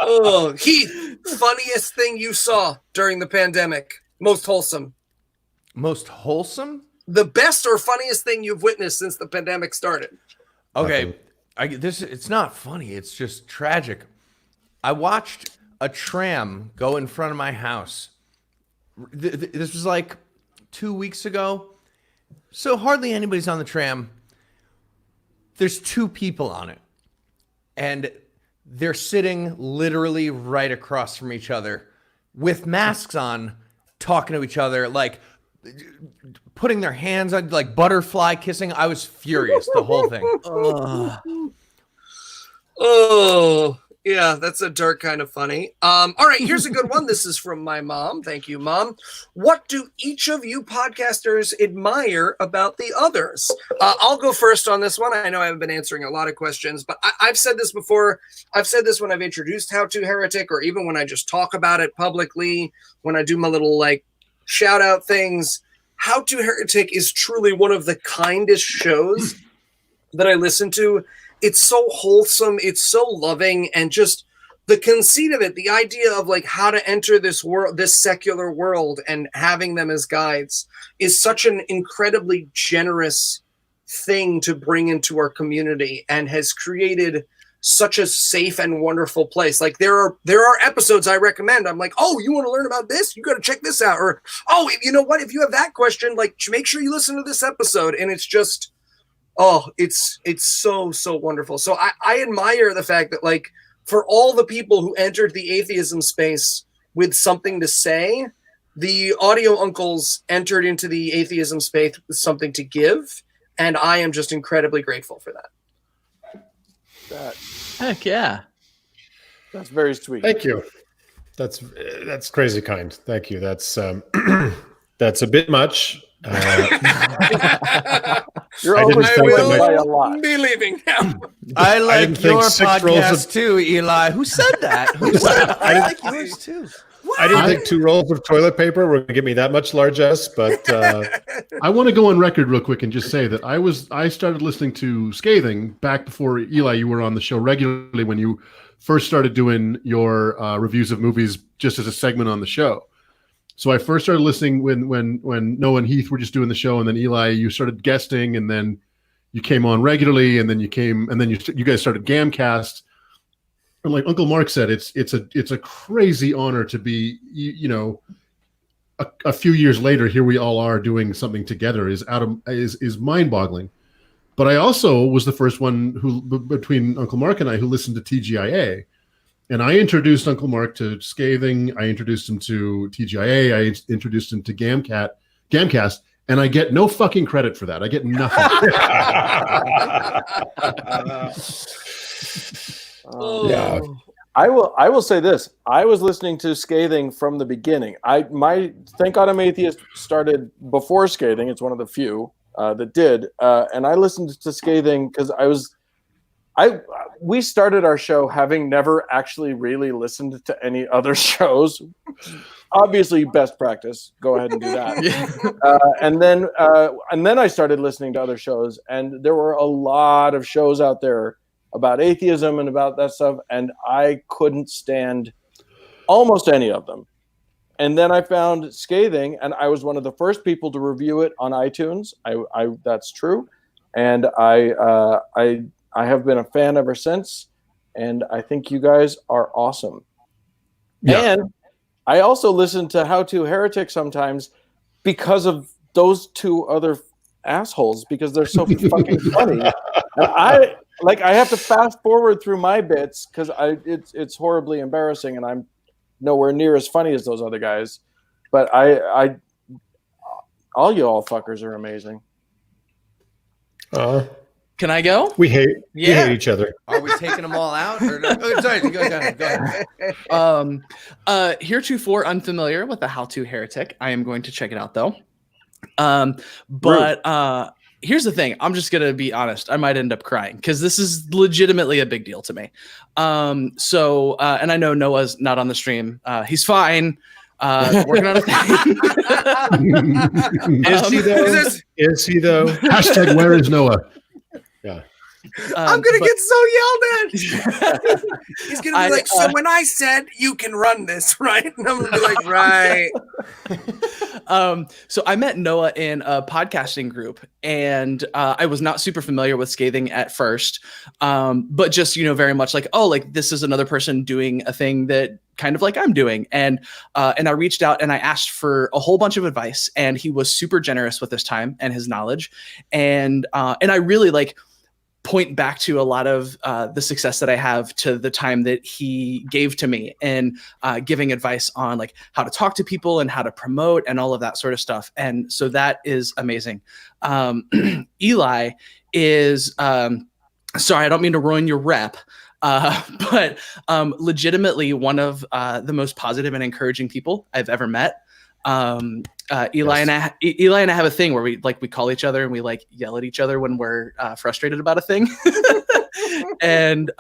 Oh, Heath, funniest thing you saw during the pandemic. Most wholesome. Most wholesome? The best or funniest thing you've witnessed since the pandemic started. Okay. It's not funny. It's just tragic. I watched a tram go in front of my house. This was like 2 weeks ago. So hardly anybody's on the tram. There's 2 people on it. And they're sitting literally right across from each other with masks on, talking to each other, like putting their hands on, like butterfly kissing. I was furious, the whole thing. Oh, yeah, that's a dark kind of funny. All right, here's a good one. This is from my mom. Thank you, Mom. What do each of you podcasters admire about the others? I'll go first on this one. I know I haven't been answering a lot of questions, but I've said this before. I've said this when I've introduced How to Heretic, or even when I just talk about it publicly, when I do my little like shout out things. How to Heretic is truly one of the kindest shows that I listen to. It's so wholesome, it's so loving, and just the conceit of it, the idea of like how to enter this world, this secular world, and having them as guides is such an incredibly generous thing to bring into our community, and has created such a safe and wonderful place. Like there are episodes I recommend. I'm like, oh, you want to learn about this? You got to check this out. Or, oh, you know what? If you have that question, like make sure you listen to this episode. And it's just, oh, it's so wonderful. So I admire the fact that, like, for all the people who entered the atheism space with something to say, the audio uncles entered into the atheism space with something to give, and I am just incredibly grateful for that. Heck yeah. That's very sweet. Thank you. That's crazy kind. Thank you. That's that's a bit much. You're I overselling by a lot. be leaving now. I like your six rolls podcast of- too, Eli. Who said that? Who said that? I like yours too. I didn't think 2 rolls of toilet paper were going to give me that much largesse, but I want to go on record real quick and just say that I started listening to Scathing back before, Eli, you were on the show regularly when you first started doing your reviews of movies just as a segment on the show. So I first started listening when Noah and Heath were just doing the show, and then Eli, you started guesting, and then you came on regularly, and then you guys started Gamcast. And like Uncle Mark said, it's a crazy honor to be, you know, a few years later, here we all are doing something together is mind-boggling. But I also was the first one who, between Uncle Mark and I, who listened to TGIA. And I introduced Uncle Mark to Scathing. I introduced him to TGIA. I introduced him to Gamcast. And I get no fucking credit for that. I get nothing. yeah. I will say this. I was listening to Scathing from the beginning. My Thank God I'm Atheist started before Scathing. It's one of the few that did. And I listened to Scathing because we started our show having never actually really listened to any other shows. Obviously, best practice. Go ahead and do that. And then I started listening to other shows, and there were a lot of shows out there about atheism and about that stuff, and I couldn't stand almost any of them. And then I found Scathing, and I was one of the first people to review it on iTunes. I that's true, and I have been a fan ever since, and I think you guys are awesome. Yeah. And I also listen to How to Heretic sometimes because of those two other assholes, because they're so fucking funny. And I have to fast forward through my bits because it's horribly embarrassing, and I'm nowhere near as funny as those other guys. But I all y'all fuckers are amazing. Can I go? We hate each other. Are we taking them all out? Or no? Oh, sorry, go ahead. Heretofore unfamiliar with the How to Heretic. I am going to check it out though. Here's the thing. I'm just gonna be honest. I might end up crying because this is legitimately a big deal to me. And I know Noah's not on the stream. He's fine. Working on a thing. Is he though? Hashtag where is Noah? Yeah. I'm gonna get so yelled at. He's gonna be like, so when I said you can run this, right? And I'm gonna be like, right. So I met Noah in a podcasting group, and I was not super familiar with Scathing at first, but just very much like, oh, like this is another person doing a thing that kind of like I'm doing, and I reached out and I asked for a whole bunch of advice, and he was super generous with his time and his knowledge, and I really like point back to a lot of the success that I have to the time that he gave to me and giving advice on like how to talk to people and how to promote and all of that sort of stuff. And so that is amazing. Eli is, sorry, I don't mean to ruin your rep, but legitimately one of the most positive and encouraging people I've ever met. Eli and I have a thing where we call each other and we like yell at each other when we're frustrated about a thing. And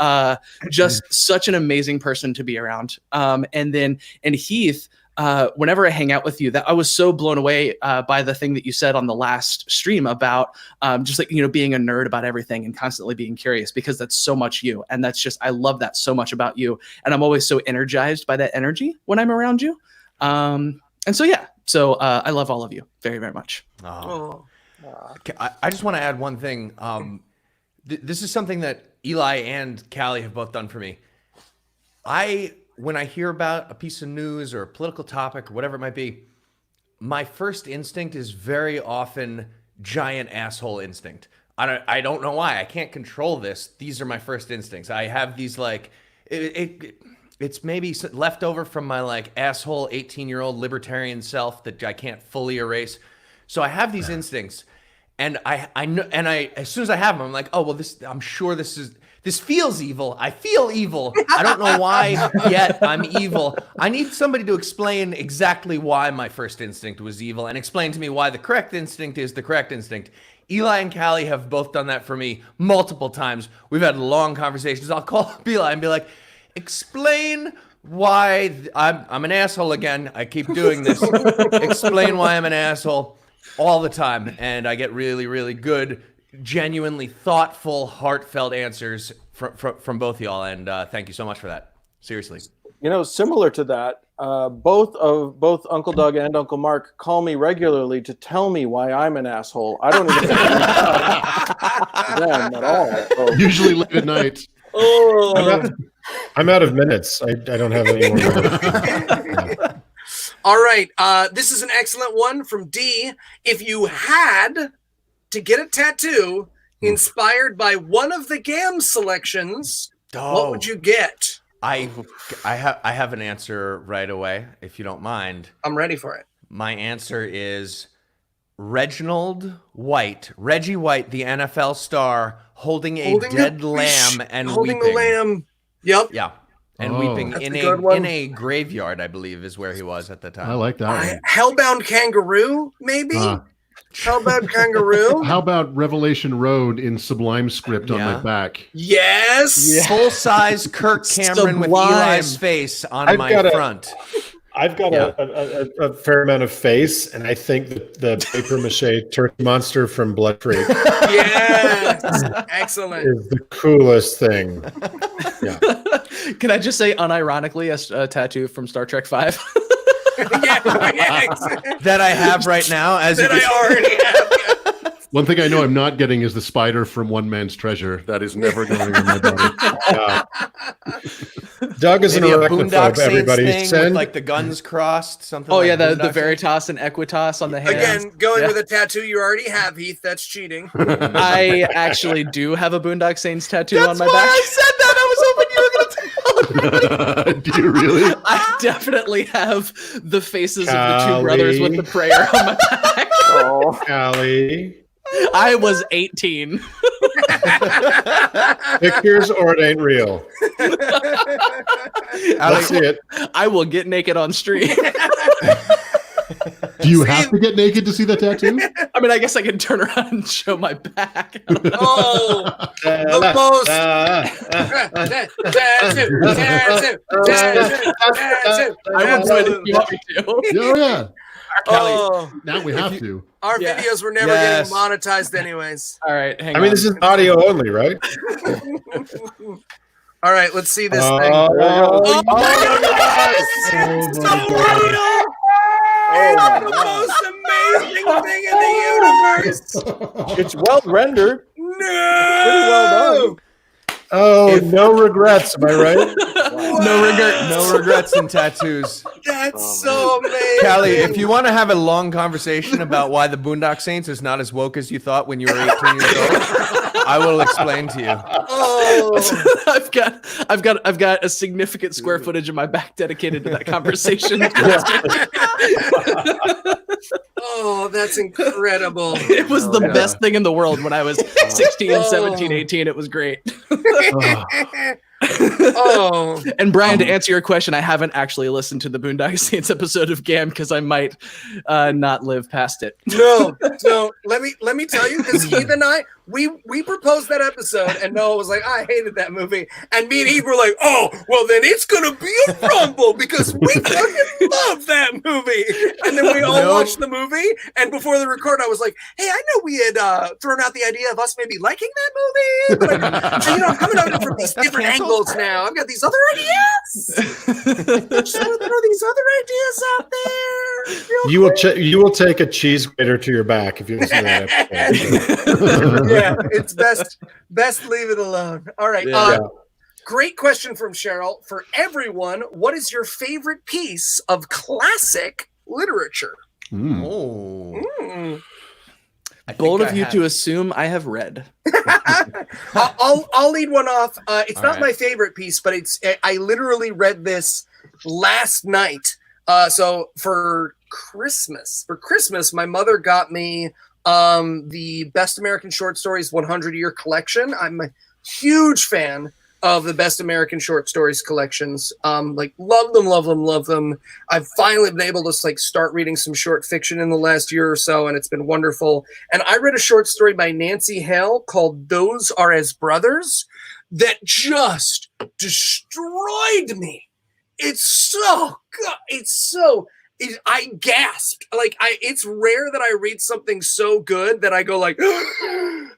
just such an amazing person to be around. And Heath, whenever I hang out with you, that I was so blown away by the thing that you said on the last stream about just like, being a nerd about everything and constantly being curious, because that's so much you. And that's just, I love that so much about you. And I'm always so energized by that energy when I'm around you. And so, yeah, I love all of you very, very much. I just want to add one thing. This is something that Eli and Callie have both done for me. When I hear about a piece of news or a political topic or whatever it might be, my first instinct is very often giant asshole instinct. I don't know why. I can't control this. These are my first instincts. I have these like... It's maybe left over from my like asshole 18-year-old libertarian self that I can't fully erase. So I have these instincts, and I know, and as soon as I have them, I'm like, oh well, I'm sure this feels evil. I feel evil. I don't know why yet I'm evil. I need somebody to explain exactly why my first instinct was evil and explain to me why the correct instinct is the correct instinct. Eli and Callie have both done that for me multiple times. We've had long conversations. I'll call up Eli and be like, explain why I'm an asshole again. I keep doing this. Explain why I'm an asshole all the time. And I get really, really good, genuinely thoughtful, heartfelt answers from both of y'all. And thank you so much for that. Seriously. Similar to that, both Uncle Doug and Uncle Mark call me regularly to tell me why I'm an asshole. I don't even them at all. So. Usually late at night. Oh. I'm out of minutes. I don't have any more minutes. All right. This is an excellent one from D. If you had to get a tattoo inspired by one of the GAM selections, what would you get? I have an answer right away, if you don't mind. I'm ready for it. My answer is Reggie White, the NFL star, holding a dead lamb and holding weeping. the lamb. Yep. Yeah. And weeping in a graveyard, I believe, is where he was at the time. I like that one. Hellbound kangaroo, maybe? How about kangaroo? How about Revelation Road in Sublime script on my back? Yes. Full-size Kirk Cameron with Sublime. Eli's face on I've my got front. I've got a fair amount of face, and I think that the paper mache turkey monster from Blood Freak Yes. Excellent. is the coolest thing. Yeah. Can I just say, unironically, a tattoo from Star Trek 5? That I have right now, as That you I already have. One thing I know I'm not getting is the spider from One Man's Treasure. That is never going on my body. Yeah. Doug is an maybe a Boondock arachnophobe, Saints everybody. thing with Send like the guns crossed, something. Oh like yeah, the Boondock Saints. Veritas and Equitas on the hands. Again, going Yeah. with a tattoo you already have, Heath. That's cheating. I actually do have a Boondock Saints tattoo That's on my why back. I said that. I was hoping you were going to tell me. Do you really? I definitely have the faces of the Callie. two brothers with the prayer on my back. Oh, Callie. I was 18. Pictures or it ain't real. Let's see it. I will get naked on stream. Do you have to get naked to see that tattoo? I mean, I guess I can turn around and show my back. Oh, the most tattoo. I will do it if you want me to. Oh, yeah. Oh, Now we have to. our Yeah. videos were never Yes. getting monetized anyways. All right, hang I on. mean, this is audio only, right? All right, let's see this thing. Oh, Oh my God! Oh, It's my so God. real! It's the most amazing thing in the universe. it's well rendered. No! well done. Oh, no regrets. Am I right? No regrets in tattoos. That's so amazing. Callie, if you want to have a long conversation about why the Boondock Saints is not as woke as you thought when you were 18 years old, I will explain to you. Oh, I've got a significant square footage of my back dedicated to that conversation. oh, that's incredible. It was the best thing in the world when I was 16, 17, 18. It was great. Oh, And Brian, to answer your question, I haven't actually listened to the Boondock Saints episode of GAM because I might not live past it. no. Let me tell you, because Heath and I, we proposed that episode, and Noah was like, I hated that movie. And me and Heath were like, oh, well, then it's going to be a rumble because we fucking love that movie. And then we all watched the movie. And before the record, I was like, hey, I know we had thrown out the idea of us maybe liking that movie. But I'm coming at it from these different angles now. I've got these other ideas. Just want to throw these other ideas out there. You will take a cheese grater to your back if you listen to that episode. Yeah, it's best leave it alone. All right. Yeah. Great question from Cheryl. For everyone, what is your favorite piece of classic literature? Mm. Oh. Mm. Bold of you to assume I have read. I'll lead one off. It's All not right. my favorite piece, but I literally read this last night. So for Christmas, my mother got me the Best American Short Stories 100-year collection. I'm a huge fan of the Best American Short Stories collections. Love them. I've finally been able to start reading some short fiction in the last year or so, and it's been wonderful. And I read a short story by Nancy Hale called Those Are As Brothers that just destroyed me. It's so good. I gasped. It's rare that I read something so good that I go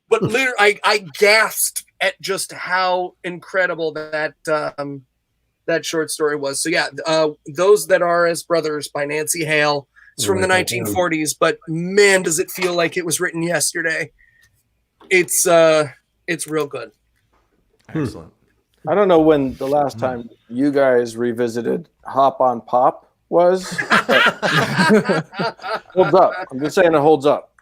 but literally I gasped at just how incredible that short story was. So yeah, Those That Are As Brothers by Nancy Hale. It's from the 1940s, but man, does it feel like it was written yesterday. It's real good. Excellent. I don't know when the last time you guys revisited Hop on Pop was. Holds up. I'm just saying it holds up.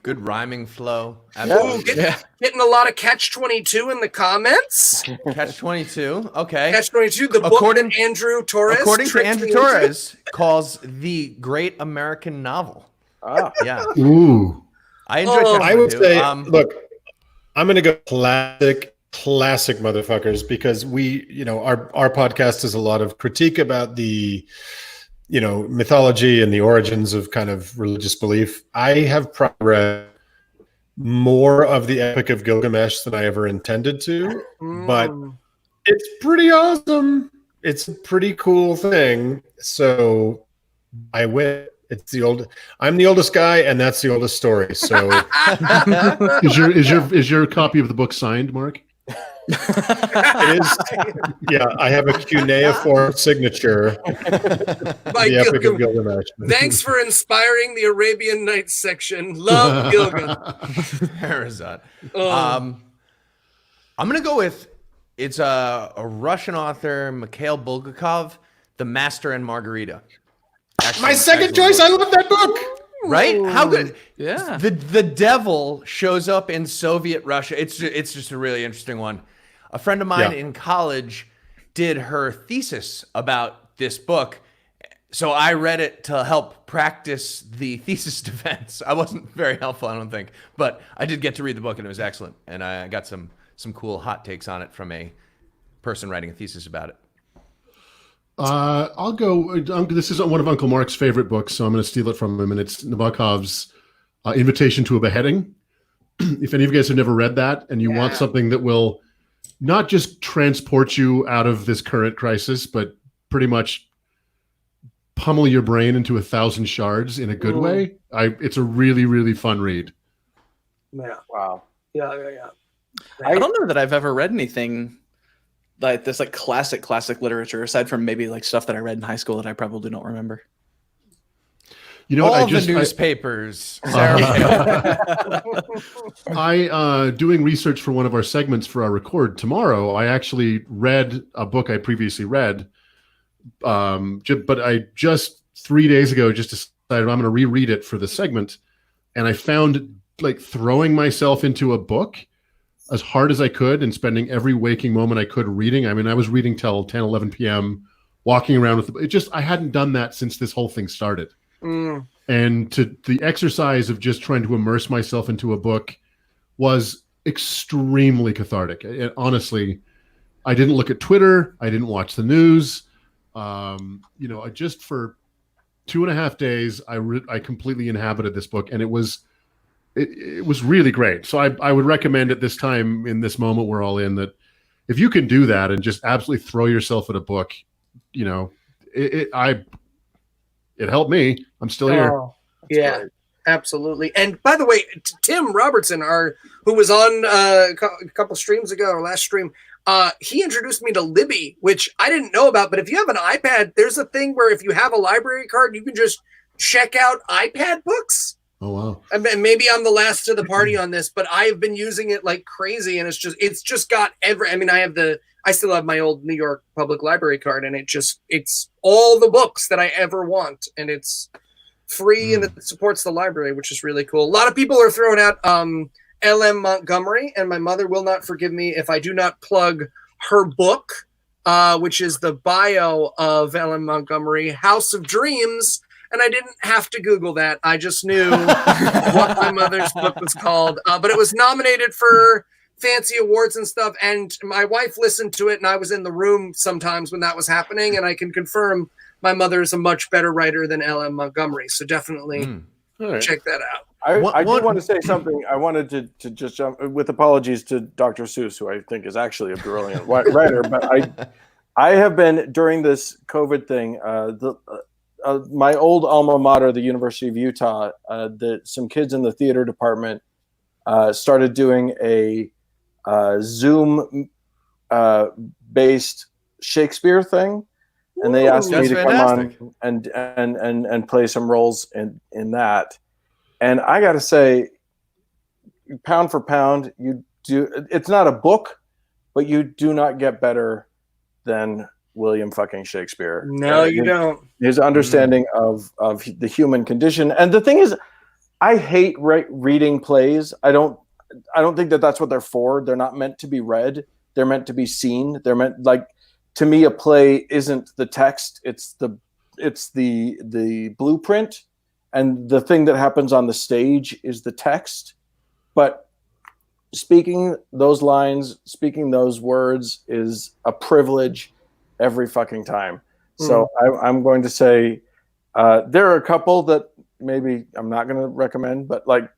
Good rhyming flow. Ooh, getting a lot of Catch-22 in the comments. Catch-22. Okay. Catch-22, the book that Andrew Torres. According to tricked Andrew me into. Torres, calls the great American novel. Ah. Yeah. Ooh. I enjoy Oh. I would Catch-22. say, look, I'm going to go classic motherfuckers, because our podcast is a lot of critique about the mythology and the origins of kind of religious belief. I have probably read more of the Epic of Gilgamesh than I ever intended to, but it's pretty awesome. It's a pretty cool thing. So I win. I'm the oldest guy, and that's the oldest story. So is your copy of the book signed, Mark? It is. Yeah, I have a cuneiform signature. The Epic of Gilgamesh. Thanks for inspiring the Arabian Nights section. Love Gilgamesh. Arizona. I'm gonna go with it's a Russian author, Mikhail Bulgakov, The Master and Margarita. My second choice. I love that book. Right? How good? Yeah. The devil shows up in Soviet Russia. It's just a really interesting one. A friend of mine in college did her thesis about this book. So I read it to help practice the thesis defense. I wasn't very helpful, I don't think, but I did get to read the book and it was excellent. And I got some cool hot takes on it from a person writing a thesis about it. I'll go. This is one of Uncle Mark's favorite books, so I'm going to steal it from him. And it's Nabokov's Invitation to a Beheading. If any of you guys have never read that and you want something that will not just transport you out of this current crisis, but pretty much pummel your brain into 1,000 shards in a good way, it's a really, really fun read. Yeah. Wow. Yeah. I don't know that I've ever read anything like this, like classic literature, aside from maybe like stuff that I read in high school that I probably don't remember. You know, all the newspapers. Doing research for one of our segments for our record tomorrow, I actually read a book I previously read, but I just 3 days ago just decided I'm going to reread it for the segment, and I found like throwing myself into a book as hard as I could and spending every waking moment I could reading. I mean, I was reading till 10, 11 p.m., walking around with I hadn't done that since this whole thing started. And the exercise of just trying to immerse myself into a book was extremely cathartic. Honestly, I didn't look at Twitter. I didn't watch the news. Just for 2.5 days, I completely inhabited this book, and it was really great. So I would recommend at this time, in this moment we're all in, that if you can do that and just absolutely throw yourself at a book, it helped me. I'm still here. Yeah, absolutely. And by the way, Tim Robertson, who was on a couple streams ago, or last stream, he introduced me to Libby, which I didn't know about. But if you have an iPad, there's a thing where if you have a library card, you can just check out iPad books. Oh, wow. And maybe I'm the last to the party on this, but I've been using it like crazy, and it's just got I still have my old New York Public Library card, and it's all the books that I ever want, and it's free and it supports the library, which is really cool. A lot of people are throwing out L.M. Montgomery, and my mother will not forgive me if I do not plug her book, which is the bio of L.M. Montgomery, House of Dreams. And I didn't have to Google that. I just knew what my mother's book was called. But it was nominated for fancy awards and stuff. And my wife listened to it, and I was in the room sometimes when that was happening. And I can confirm my mother is a much better writer than L.M. Montgomery. So definitely check that out. I do want to say something. I wanted to just jump, with apologies to Dr. Seuss, who I think is actually a brilliant writer. But I have been, during this COVID thing, my old alma mater, the University of Utah, some kids in the theater department started doing a Zoom based Shakespeare thing, and they asked me to come on and play some roles in that. And I got to say, pound for pound, it's not a book, but you do not get better than William fucking Shakespeare. No, you don't. His understanding of the human condition. And the thing is, I hate reading plays. I don't think that's what they're for. They're not meant to be read. They're meant to be seen. They're meant, like, to me, a play isn't the text. It's the blueprint, and the thing that happens on the stage is the text. But speaking those lines, speaking those words is a privilege every fucking time. So I'm going to say There are a couple that maybe I'm not going to recommend, but like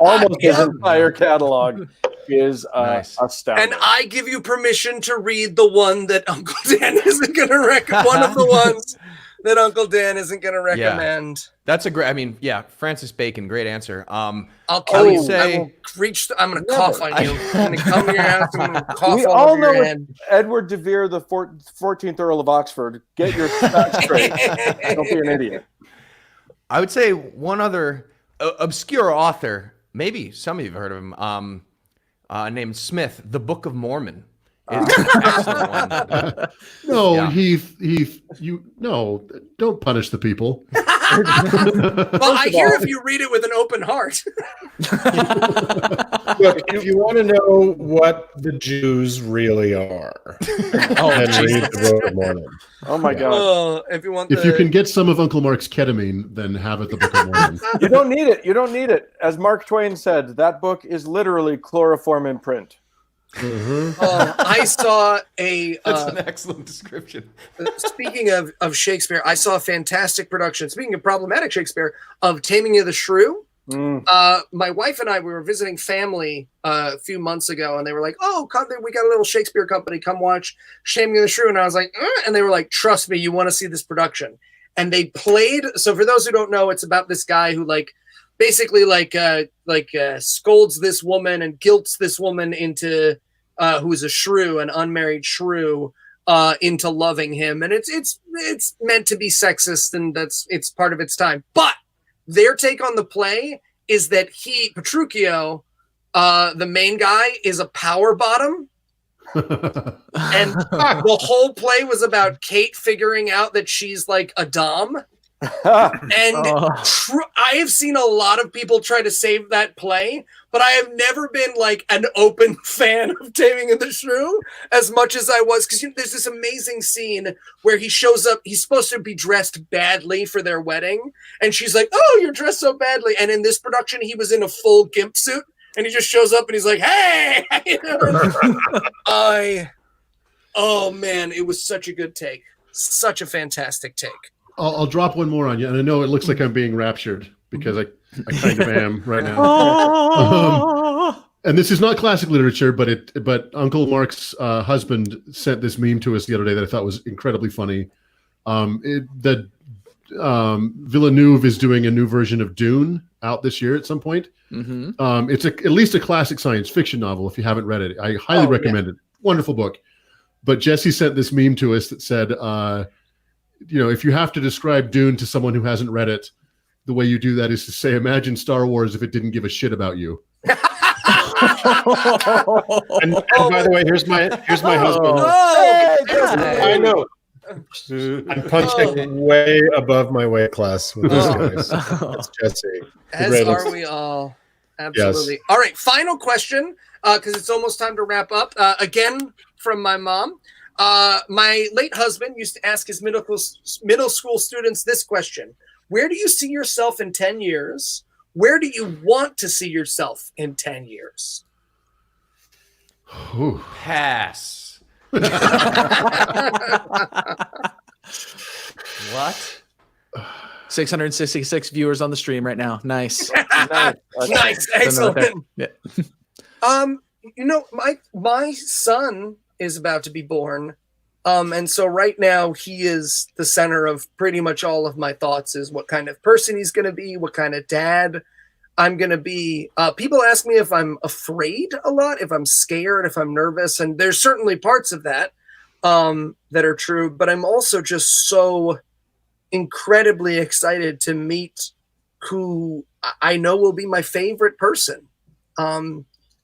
almost his entire catalog is Nice. astounding. And I give you permission to read the one that Uncle Dan isn't going to recommend. One of the ones that Uncle Dan isn't going to recommend. That's a great. I mean, yeah, Francis Bacon, great answer. I'll I kill would you. say- I will reach. I'm going to cough on you. I'm going to come to your house. I'm going to cough We all all over your know head. Edward de Vere, the 14th Earl of Oxford. Get your facts straight. Don't be an idiot. I would say one other obscure author, maybe some of you have heard of him, named Smith, The Book of Mormon. Is an excellent one. No, Yeah. Heath, don't punish the people. Well, I hear if you read it with an open heart. Look, if you want to know what the Jews really are, then read the Book of Mormon. Oh my God. If you want, If you can get some of Uncle Mark's ketamine, then have it the Book of Mormon. You don't need it. You don't need it. As Mark Twain said, that book is literally chloroform in print. I saw a. That's an excellent description. Speaking of Shakespeare, I saw a fantastic production. Speaking of problematic Shakespeare, of Taming of the Shrew. My wife and I, we were visiting family a few months ago, and they were like, "Oh, we got a little Shakespeare company. Come watch Taming of the Shrew." And I was like, and they were like, "Trust me, you want to see this production." And they played. So for those who don't know, it's about this guy who basically scolds this woman and guilts this woman into who is a shrew, an unmarried shrew, into loving him. And it's meant to be sexist, and it's part of its time. But their take on the play is that Petruchio, the main guy, is a power bottom. And the whole play was about Kate figuring out that she's like a dom. And I have seen a lot of people try to save that play, but I have never been like an open fan of Taming of the Shrew as much as I was, because there's this amazing scene where he shows up. He's supposed to be dressed badly for their wedding, and she's like, "Oh, you're dressed so badly." And in this production, he was in a full gimp suit, and he just shows up and he's like, "Hey!" Oh man, it was such a good take, such a fantastic take. I'll drop one more on you, and I know it looks like I'm being raptured because I kind of am right now. And this is not classic literature, but Uncle Mark's husband sent this meme to us the other day that I thought was incredibly funny. Villeneuve is doing a new version of Dune out this year at some point. Mm-hmm. It's at least a classic science fiction novel. If you haven't read it, I highly recommend it. Wonderful book. But Jesse sent this meme to us that said, if you have to describe Dune to someone who hasn't read it, the way you do that is to say, imagine Star Wars if it didn't give a shit about you. And by the way, here's my husband. I know. I'm punching way above my weight class with this guys. That's Jesse. As are we all. Absolutely. Yes. All right, final question, because it's almost time to wrap up. Again, from my mom. My late husband used to ask his middle school students this question: where do you see yourself in 10 years? Where do you want to see yourself in 10 years? Ooh. Pass. What? 666 viewers on the stream right now. Nice. Nice. Excellent. Yeah. My son is about to be born. And so right now he is the center of pretty much all of my thoughts, is what kind of person he's going to be, what kind of dad I'm going to be. People ask me if I'm afraid a lot, if I'm scared, if I'm nervous. And there's certainly parts of that that are true, but I'm also just so incredibly excited to meet who I know will be my favorite person,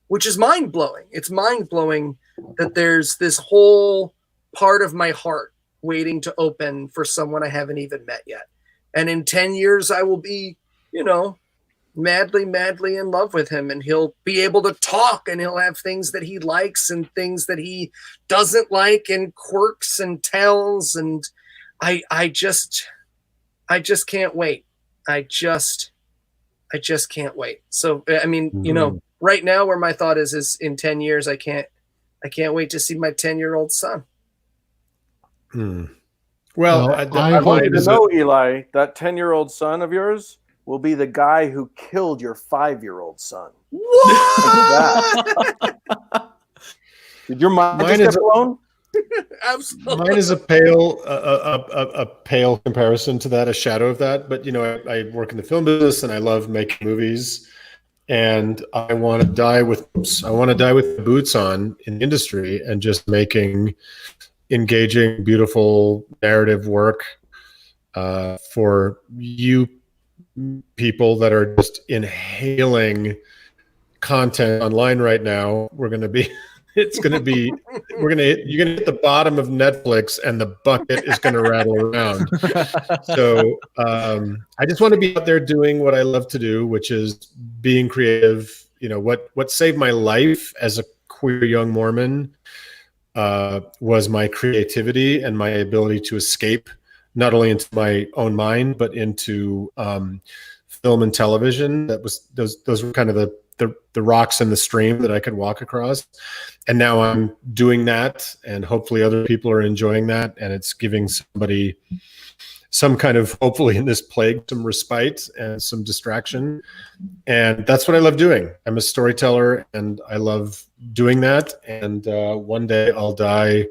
which is mind-blowing. It's mind-blowing that there's this whole part of my heart waiting to open for someone I haven't even met yet. And in 10 years, I will be, madly, madly in love with him, and he'll be able to talk, and he'll have things that he likes and things that he doesn't like, and quirks and tells. And I just can't wait. I just can't wait. So, I mean, right now where my thought is in 10 years, I can't wait to see my 10-year-old son. Well, Well, I I want hope you to know, Eli, that 10-year-old son of yours will be the guy who killed your 5-year-old son. What? Did your mind Mine just is get blown? Absolutely. mine is a pale comparison to that, a shadow of that. But I work in the film business and I love making movies, and I want to die with the boots on in the industry and just making engaging, beautiful narrative work for you people that are just inhaling content online right now. You're going to hit the bottom of Netflix and the bucket is going to rattle around. So I just want to be out there doing what I love to do, which is being creative. What saved my life as a queer young Mormon was my creativity and my ability to escape not only into my own mind, but into film and television. Those were kind of the rocks in the stream that I could walk across. And now I'm doing that, and hopefully other people are enjoying that, and it's giving somebody some kind of, hopefully in this plague, some respite and some distraction. And that's what I love doing. I'm a storyteller and I love doing that. And one day I'll die,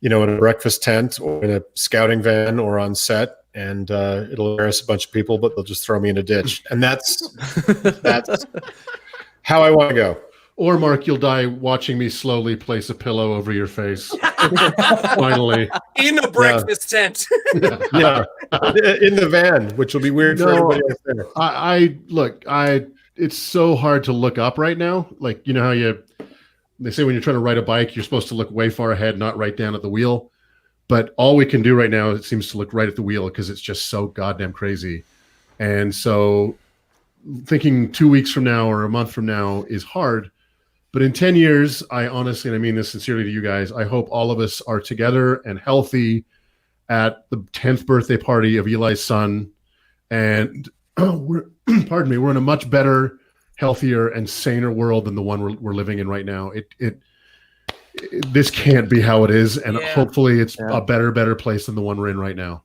in a breakfast tent or in a scouting van or on set, and it'll embarrass a bunch of people, but they'll just throw me in a ditch. And that's how I want to go. Or Mark, you'll die watching me slowly place a pillow over your face. Finally. In a breakfast tent. Yeah. In the van, which will be weird for everybody else there. It's so hard to look up right now. Like, how they say when you're trying to ride a bike, you're supposed to look way far ahead, not right down at the wheel. But all we can do right now, it seems to look right at the wheel because it's just so goddamn crazy. And so thinking 2 weeks from now or a month from now is hard. But in 10 years, I honestly, and I mean this sincerely to you guys, I hope all of us are together and healthy at the 10th birthday party of Eli's son. And we're in a much better, healthier, and saner world than the one we're living in right now. This can't be how it is. And hopefully it's a better place than the one we're in right now.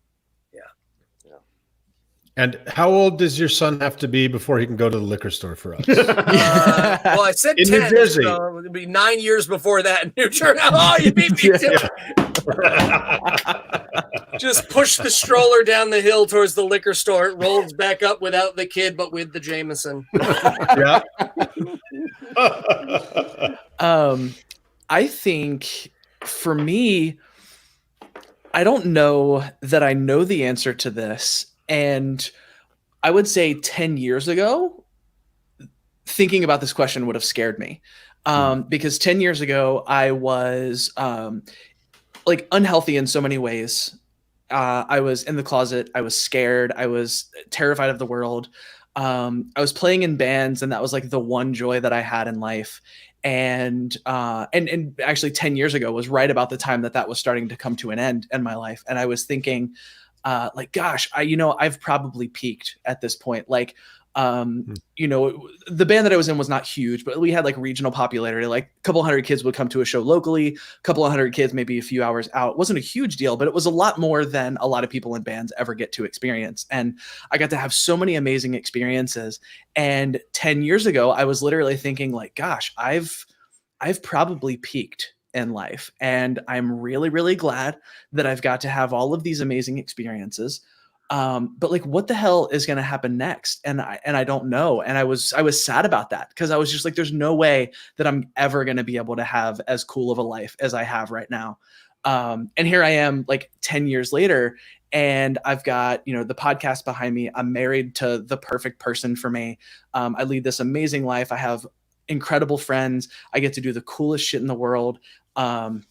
And how old does your son have to be before he can go to the liquor store for us? Well, I said In 10. New Jersey. So it'd be 9 years before that in New Jersey. Oh, you beat me to it. Just push the stroller down the hill towards the liquor store. It rolls back up without the kid, but with the Jameson. Yeah. I think for me, I don't know that I know the answer to this. And I would say 10 years ago, thinking about this question would have scared me. Because 10 years ago, I was unhealthy in so many ways. I was in the closet. I was scared. I was terrified of the world. I was playing in bands, and that was like the one joy that I had in life. And actually 10 years ago was right about the time that was starting to come to an end in my life. And I was thinking, gosh, I've probably peaked at this point. The band that I was in was not huge, but we had like regional popularity. Like a couple hundred kids would come to a show locally, a couple of hundred kids, maybe a few hours out. It wasn't a huge deal, but it was a lot more than a lot of people in bands ever get to experience. And I got to have so many amazing experiences. And 10 years ago, I was literally thinking like, gosh, I've probably peaked in life. And I'm really, really glad that I've got to have all of these amazing experiences. But like, what the hell is going to happen next? And I don't know. And I was sad about that because I was just like, there's no way that I'm ever going to be able to have as cool of a life as I have right now. And here I am like 10 years later, and I've got, the podcast behind me. I'm married to the perfect person for me. I lead this amazing life. I have incredible friends. I get to do the coolest shit in the world. And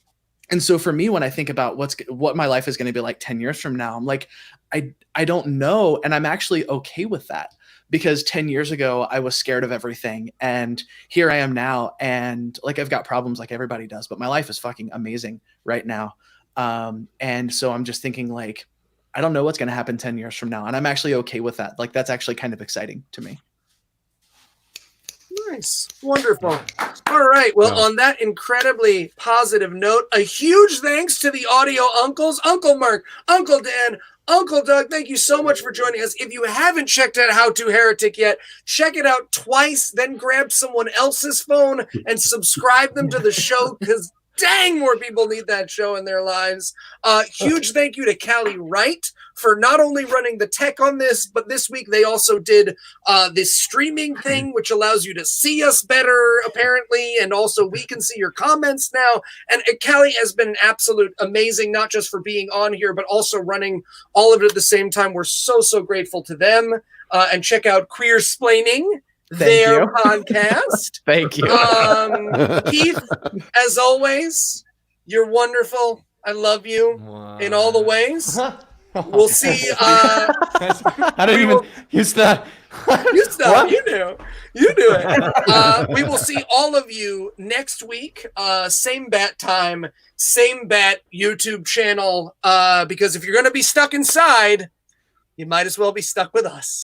so for me, when I think about what my life is going to be like 10 years from now, I'm like, I don't know. And I'm actually okay with that because 10 years ago, I was scared of everything. And here I am now. And like, I've got problems like everybody does, but my life is fucking amazing right now. And so I'm just thinking like, I don't know what's going to happen 10 years from now. And I'm actually okay with that. Like, that's actually kind of exciting to me. Nice. Wonderful. All All right. Well, Yeah. on that incredibly positive note, a huge thanks to the audio uncles, Uncle Mark, Uncle Dan, Uncle Doug. Thank you so much for joining us. If you haven't checked out How to Heretic yet, check it out twice, then grab someone else's phone and subscribe them to the show, because dang, more people need that show in their lives. Huge thank you to Callie Wright for not only running the tech on this, but this week they also did this streaming thing, which allows you to see us better, apparently, and also we can see your comments now. And Callie has been an absolute amazing, not just for being on here, but also running all of it at the same time. We're so, so grateful to them. And check out Queer Splaining, their podcast. Thank you. Keith, as always, you're wonderful. I love you in all the ways. We'll see. I don't even use that. You do it. We will see all of you next week. Same bat time, same bat YouTube channel. Because if you're going to be stuck inside, you might as well be stuck with us.